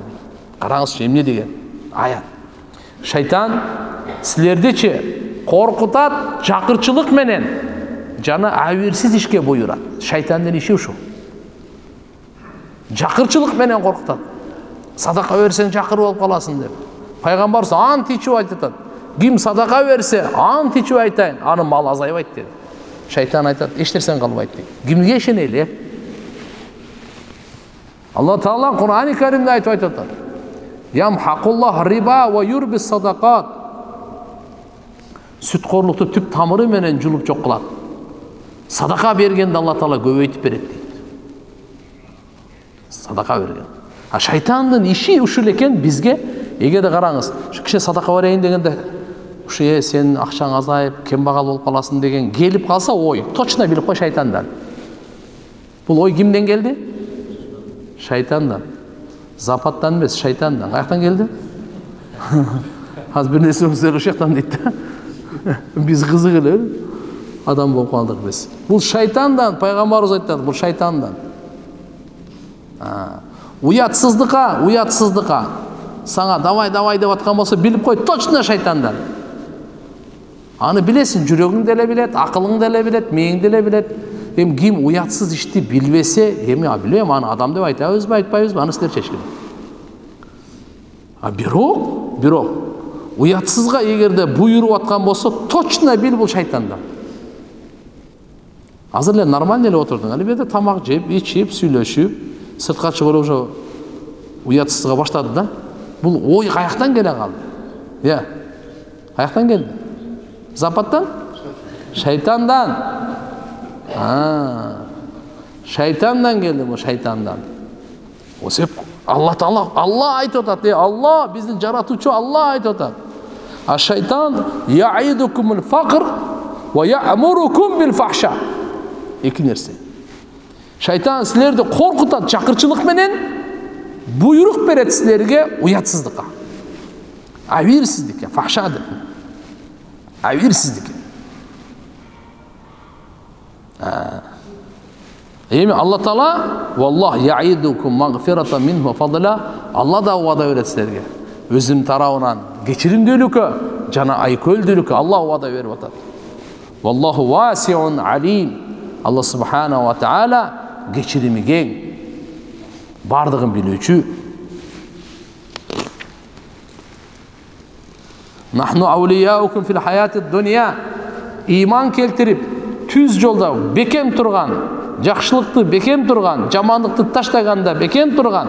Караңызчы, эмне деген аят. Шайтан силердичи коркутат, жакырчылык менен жана абийирсиз ишке буйрат. Шайтандын иши ушул. Жакырчылык менен коркутат. Садака берсең жакыр болуп каласың деп. Пайгамбар ант ичип айтат. Ким садака берсе, ант ичип айтайын, анын малы азайбайт dedi. Шайтан айтат, эчтерсең калбайт дейт. Кимге ишенели? Алла Таала Кур'ан-ы Каримде айтып атат. Ямхақуллах риба ва юрби садақат. Сүткорлукту түп тамыры менен жулуп жок кылат. Садака бергенде Алла Таала көбөйтүп берет дейт. Садака берген. А шайтандын иши ушул экен бизге. Эгерде караңыз, киши садака берейин дегенде, уши сен акчаң азайып, кембагал болуп каласың деген келип калса, ой, точно билип кой шайтандан. Бул ой кимден келди? Шайтандан. Запаттан эмес, шайтандан. Каяктан келди? Азыр бир нерсе сөйлөп шактан дейт да. Биз кызык эле адам болуп калдык биз. Бул шайтандан, пайгамбарыбыз айтты, бул шайтандан. Уятсыздыкка. Саңа давай деп аткан болсо билип кой, точно шайтандан. Аны билесиң, жүрөгүң деле билет, акылың деле билет, мээң деле билет. Эми ким уятсыз ишти билбесе, эми билбейм, аны адам деп айтабызбы, айтпайбызбы, аны силер чечкиле. Бирок уятсызга эгерде буйруп аткан болсо, точно бил бул шайтандан. Азыр эле нормально эле отурдуң, албетте тамак жеп, ичип, сүйлөшүп, сыртка чыгып уже уятсызга баштады да. Бул ой каяктан келе калды? Каяктан келди? Запаттан? Шайтандан. Шайтандан келди бу, шайтандан. Осеп Алла Таала, Алла айтып атат, Алла биздин жаратуучу Алла айтып атат. А шайтан яидукумул фақр ва я'мурукум бил фахша. Эки нерсе. Шайтан силерди коркутат чакырчылык менен, буйрук берет силерге уятсыздыкка. Абийирсиздикке, фахша деп. Абийирсиздикке. Эми Алла Таала валлах яидукум магфирата минху фадла. Алла да вада берет силерге. Өзүнүн тарабынан кечиримдүүлүккө жана айкөлдүүлүккө Алла вада берип атат. Валлаху васиун алим. Алла субхана ва таала кечирими кең, бардыгын билүүчү. Нахну аулияукум фил хаяти дунья. Иман келтирип, түз жолда бекем турган, жакшылыкты бекем турган, жамандыкты таштаганда бекем турган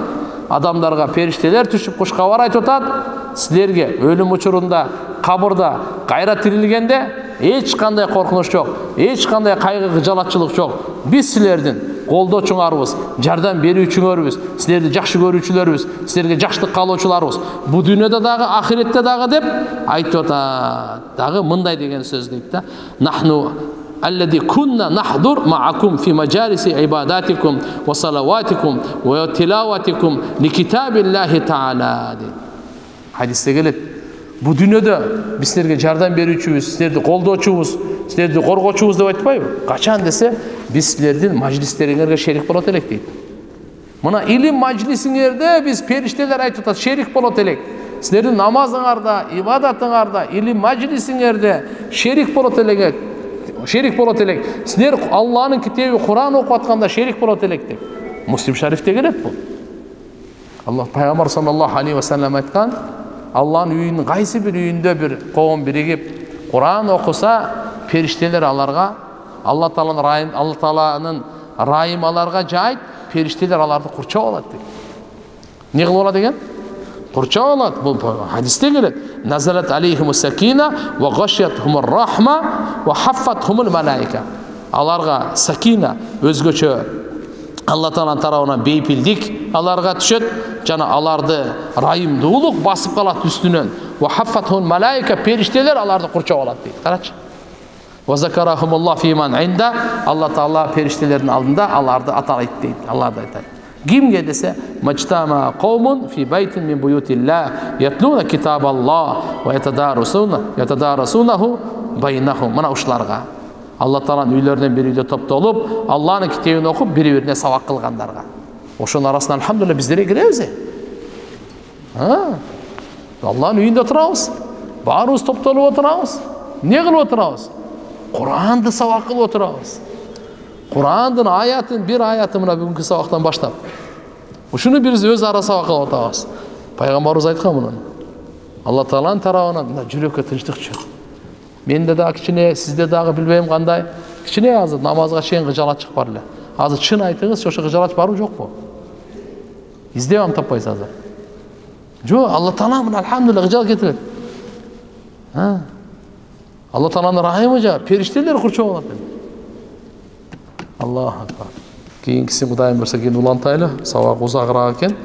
адамдарга периштелер түшүп кушкабар айтып атат. Силерге өлүм учурунда, кабырда кайра тирилгенде эч кандай коркунуч жок, эч кандай кайгы жалатчылык жок. Биз силердин колдоочуңарбыз, жардам берүүчүңөрбүз, силерди жакшы көрүүчүлөрбүз, силерге жакшылык каалоочуларбыз. Бу дүйнөдө дагы, ахиретте дагы деп айтып атат. Дагы мындай деген сөз дейт да. Нахну аллади кунна нахдур маакум фи маджалиси ибадатикум ва салаватикум ва тилаватикум ли китабиллахи таала. Хадисте келет. Бу дүйнөдө биз силерге жардам берүүчүбүз, силерди колдоочубуз, силерди коргоочубуз деп айтпайбы? Качан десе, биз силердин мажлистериңерге шерик болот элек дейт. Мына илим мажлисиңерде биз периштелер айтып атат, шерик болот элек. Силердин намазыңарда, ибадатыңарда, илим мажлисиңерде шерик болот элек. Шерик болот элек. Силер Алланын китеби Кур'ан окуп атканда шерик болот элек деп. Муслим шарифте келет бул. Алла пайгамбар саллаллаху алейхи ва саллям айткан, Алланын үйүнүн кайсы бир үйүндө бир коом биригип Кур'ан окуса, периштелер аларга, Алла Тааланын райым аларга жайт, периштелер аларды курчап алат дейт. Не кылып алат экен? Курчап алат. Бул хадисте келет. Назалат алейхимус сакина ва гашиятхумур рахма ва хаффатхумул малаика. Аларга сакина, өзгөчө Алла Тааланын тарабынан бейпилдик аларга түшөт, жана аларды райымдуулук басып калат үстүнөн. Ва хаффатхумул малаика, периштелер аларды курчап алат дейт. Карачы. Ва закарахумуллах фиман инда. Алла Таала периштелердин алдында аларды атайт дейт. Аларды айтат. Кимге десе, мачтама каумун фи байтин мин буютиллах ятлуна китабаллах ва ятадарасунаху байнахум. Мына ушуларга Алла Тааланын үйлөрүнөн бир үйдө топтолуп, Алланын китебин окуп, бири-бирине сабак кылгандарга. Ошонун арасынан алхамдулилlah биздер киребиз. Allah'ın үйünde oturabız. Barımız toптolup oturabız. Ne kılıp oturabız? Kur'an'ды sabak kılıp oturabız. Kur'an'dın ayatın bir ayatımına bugünkü sabaktan başlap. Uşunu biz öz ara sabak kılıp oturabız. Peygamberimiz aytkan bunu. Allah Taala'nın tarabынан жүрекке тынчтык түшөт. Менде дагы кичине, сизде дагы билбейм кандай, кичине азыр намазга чейин кыжалат чыкпар эле. Азыр чын айтыңыз, ошо кыжалат барбы жокпу? İzdеп ам таппайсыз азыр. Жок, Алла Таала мына алхамдулилlah кыжал кетирет. Алла Тааланын рахимы жа, периштелер курчап алат. Аллаху акбар. Кийинкиси Кудайым берсе кийин улантайлы, сабак узагыраак экен.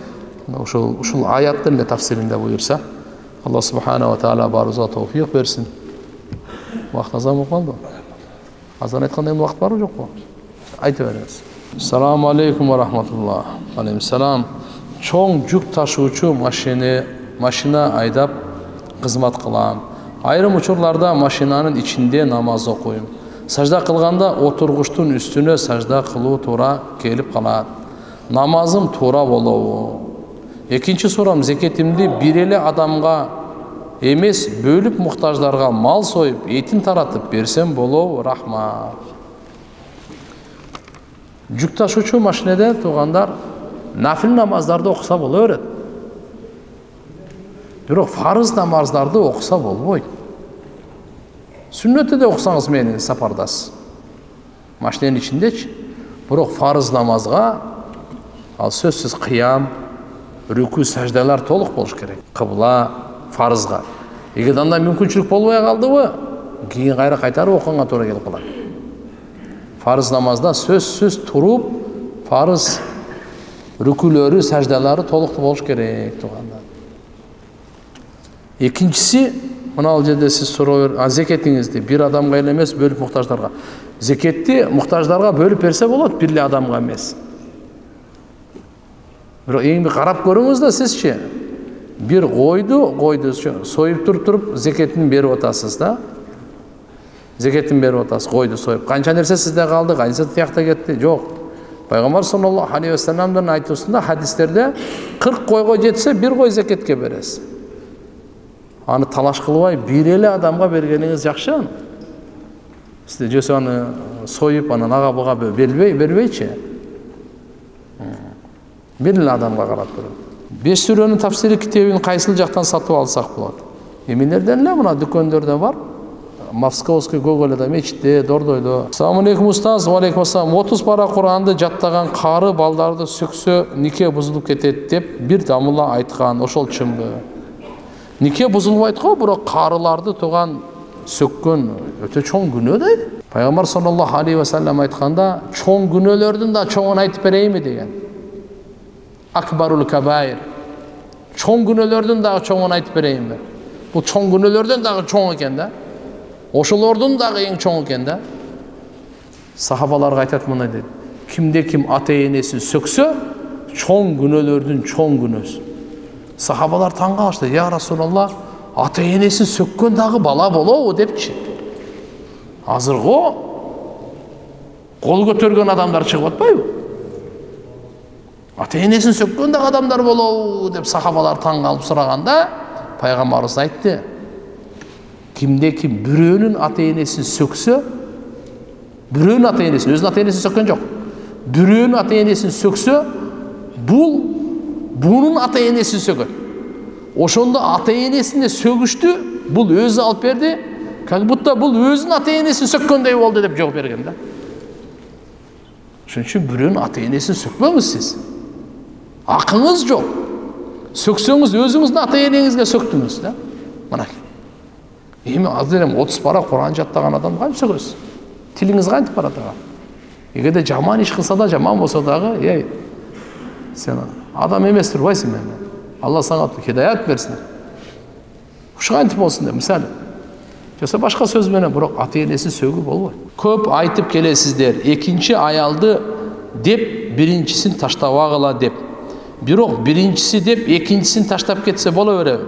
Ушул аяттын эле тафсиринде буйрса, Allah subhanahu wa ta'ala barıza tevfik versin. Vaqt azam mı kaldı? Azan etkanda endi vaqt var mı yok mu? Aytı veriniz. Selamun aleyküm ve rahmetullah. Aleykümselam. Çoğun yük taşıuçu maşina aydap kızmat kılam. Ayrım uçurlarda maşinanın içinde namaz okuyum. Sajda kılganda oturguştun üstüne sajda kılı tura gelip kalat. Namazım tura boluğu. Экинчи сурам зекетимди бир эле адамга эмес бөлүп муктаждарга мал союп этин таратып берсем болобу, рахмат. Жүк ташуучу машинеде туугандар нафил намаздарды окуса боло берет. Бирок фарыз намаздарды окуса болбойт. Сүннөттү да окусаңыз менин сапардасыз. Машиненин ичиндечи. Бирок фарыз намазга ал сөзсүз кыям, rükû сәжделер толық болуш керек. Кыбла, фарызга. Эгер анда мүмкүнчүлүк болбой калдыбы, кийин кайра кайтарып окуганга туура келип калат. Фарыз намазда сөзсүз туруп, фарыз rükûлөрү, сәжделери толук болуш керек туугандар. Экинчиси, мына жерде сиз суроо зекетиңизди бир адамга эле эмес, бөлүп муктаждарга. Зекетти муктаждарга бөлүп берсе болот, бир эле адамга эмес. Eğin bir karab görünüz da sizce bir koydu soyup turup zeketini berip otasız da. Zeketini berip otasız, koydu soyup. Kança nerse sizde kaldı, kança tiyakta gitti. Yok. Peygamber sallallahu aleyhi ve sellem'den aytısında hadislerde 40 koyga jetse bir koy zeketke beresiz. Anı talaş kılbay bir ele adamga bergeniniz jakşı. Sizde jöse anı soyup anı naga buga berbeyçi. Bir эле адамга карап көрөм. 5 сүрөнүн тафсири китебин кайсыл жактан сатып алсак болот? Эмелерден эле мына дүкөндөрдө бар. Московский Гоголда, мечитте, Дордойдо. Assalamu aleykum устаз, ва алейкум ассалам. 30 пара Куранды жаттаган кары балдарды сөксө нике бузулуп кетет деп бир дамыла айткан. Ошол чынбы? Нике бузулбайт го, бирок карыларды туган сөккөн өтө чоң күнөө да. Пайгамбар саллаллаху алейхи ва саллям айтканда, чоң күнөөлөрдүн да чоңун айтып берейинби деген. Akbarul kabair. Çoğun günölördün dağı çoğun aytıp vereyim ben. Bu çoğun günölördün dağı çoğun eken de. Oşulordun dağı en çoğun eken de. Sahabalar aytat buna dedi. Kimde kim ateyinesi söksö, çoğun günölördün çoğun günöz. Sahabalar taң kalıştı. Ya Resulallah, ateyinesi sökkön dağı bala bolo o depçi. Hazırgo, kol götörgön adamlar çıkıp atpayбы? Ата-енесин сөккөн да адамдар болобу деп сахабалар таң калып сураганда, пайгамбарыбыз айтты. Кимде ким бирөөнүн ата-енесин сөксө, бирөөнүн ата-енесин, өзүнүн ата-енесин сөккөн жок. Бирөөнүн ата-енесин сөксө, бунун ата-енесин сөкөт. Ошондо ата-енесине сөгүштү, бул өзү алып берди, как будто бул өзүнүн ата-енесин сөккөндөй болду деп жооп берген да. Ошон үчүн бирөөнүн ата-енесин сөкпөңүз сиз. Akınız yok. Söksöңүз өзүңүздүн ата-энеңизге söktүңүз да. Мына. Эми азыр 30 пара Куран жаттаган адам кантип сөкөсүз? Тилиңиз кантип барат ага? Эгерде жаман иш кылса да, жаман болсо дагы, сен адам эмес турбайсың мен. Алла сага хидаят берсин. Ушу кантип болсун деп, мисалы. Жоса башка сөз менен, бирок ата-энесин сөгүп болбойт. Көп айтып келесиздер, экинчи аялды деп биринчисин таштабагыла деп. Бирок биринчиси деп экинчисин таштап кетсе боло береби?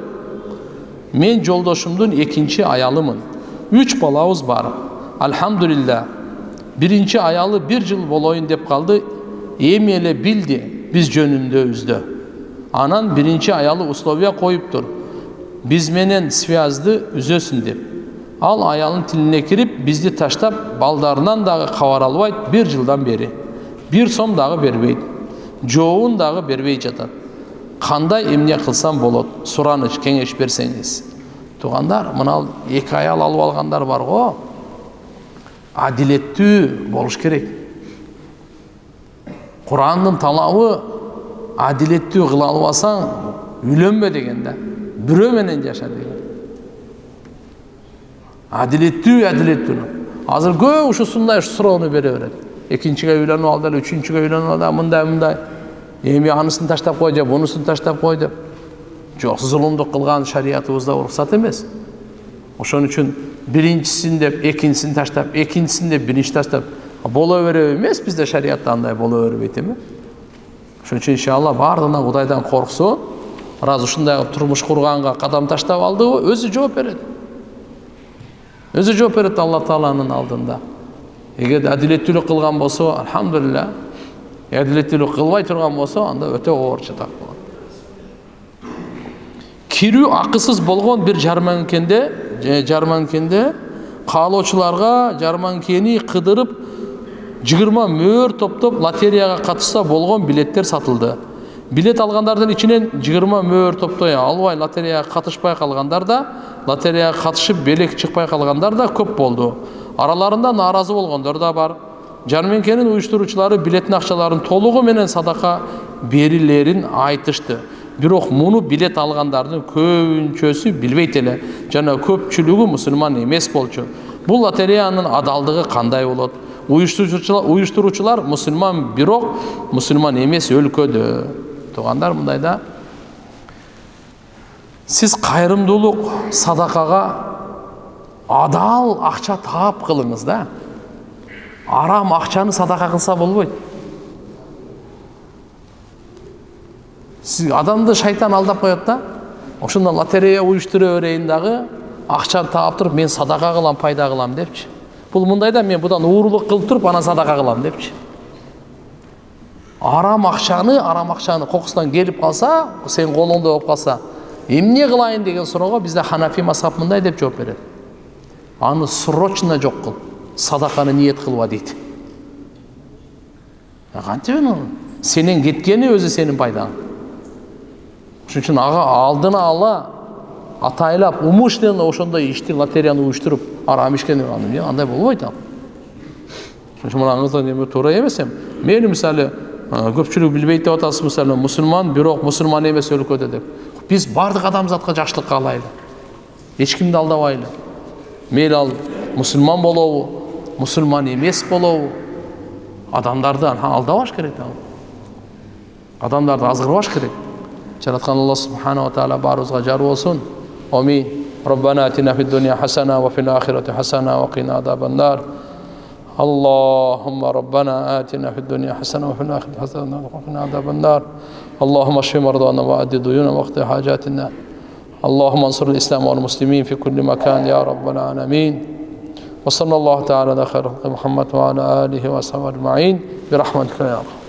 Мен жолдошумдун экинчи аялымын. 3 балабыз бар. Алхамдулилlah. Биринчи аялы 1 жыл болоюн деп калды. Эми эле билди биз жөнүндө үздө. Анан биринчи аялы условия коюптур. biz menen связьды үзөсүн деп. Ал аялын тилине кирип, бизди таштап, балдарынан дагы кабар албайт 1 жылдан бери. 1 сом дагы бербейт. Жообун дагы бербей жатат. Кандай эмне кылсам болот? Сураныч, кеңеш берсеңиз. Тугандар, мына 2 аял алып алгандар бар го. Адилеттүү болуш керек. Курандын талабы адилеттүү кыла албасаң, үйлөнбө деген да. Бирөө менен жаша деген. Адилеттүү. Азыр көп ушусундай суроону бере берет. Экинчиге үйлөнүп алды, үчүнчүгө үйлөнүп алды, мындай. Эми анысын таштап кой же, бунусын таштап кой деп. Жок, зулумдук кылган шариятыбызда уруксат эмес. Ошон үчүн биринчисин деп экинчисин таштап, экинчисин деп биринчи таштап боло береби эмес, бизде шариятта андай боло бербейт эми. Ошон үчүн иншалла бардыгына Кудайдан корксо, раз ушундай турмуш курганга кадам таштап алдыбы, өзү жооп берет. Өзү жооп берет Алла Тааланын алдында. Эгер адилеттүүлүк кылган болсо, алхамдулилlah. Адилеттүүлүк кылбай турган болсо, анда өтө оор чатак болот. Кирүү акысыз болгон бир жарманкенде каалоочуларга жарманкени кыдырып 20 мөөр топтоп лотереяга катышса болгон билеттер сатылды. Билет алгандардын ичинен 20 мөөр топтой албай лотереяга катышпай калгандар да, лотереяга катышып белек чыкпай калгандар да көп болду. Араларында нааразы болгондор да бар. Жарманкенин уюштуруучулары билеттин акчаларын толугу менен садака берилерин айтышты. Бирок муну билет алгандардын көбүнчөсү билбейт эле. Жана көпчүлүгү мусулман эмес болчу. Бул лотереянын адалдыгы кандай болот? Уюштуруучулар мусулман, бирок мусулман эмес өлкөдө. Тугандар, мындайда сиз кайрымдуулук, садакага адал акча таап кылыңыз да. Арам акчаны садака кылса болбойт. Сиз адамды шайтан алдап коет да. Ошондо лотерея уюштура берейин дагы, акчаны таап туруп мен садака кылам, пайда кылам депчи. Бул мындайда мен будан уурулук кылып туруп ана садака кылам депчи. Арам акчаны кокусунан келип калса, сен колуңда болуп калса, эмне кылайын деген суроого бизде Ханафи мазхабы мындай деп жооп берет. Аны срочно жок кыл. Садаканы ниет кылба дейт. Кантип сенен кеткени өзү сенин пайдаң. Ошон үчүн ага алдына ала атайлап умышленно ошондой ишти лотереяны уюштуруп арам ишкен андай болбойт ал. Ошон үчүн мынаңыздан эме туура эмес эми. Мени мисалы көпчүлүк билбейт деп атасыз, мисалы мусулман, бирок мусулман эмес өлкөдө деп. Биз бардык адамзатка жакшылык каалайлы. Эч кимди алдабайлы. Мейли ал мусулман болобу, мусулман эмес болобу, адамдарды алдабаш керек. Адамдарды азгырбаш керек. Жараткан Алла субханаху ва таала баарыбызга жар болсун. Амин. Раббана атина фид дунья хасана ва фил ахирати хасана ва кина азабан нар. اللهم ربنا آتنا في الدنيا حسنة وفي الآخرة حسنة وقنا عذاب النار. اللهم اشف مرضانا وأد ديوننا واقض حاجاتنا. اللهم انصر الإسلام والمسلمين في كل مكان يا رب العالمين. وصلى الله تعالى على خير محمد وعلى آله وصحبه أجمعين برحمتك يا رب.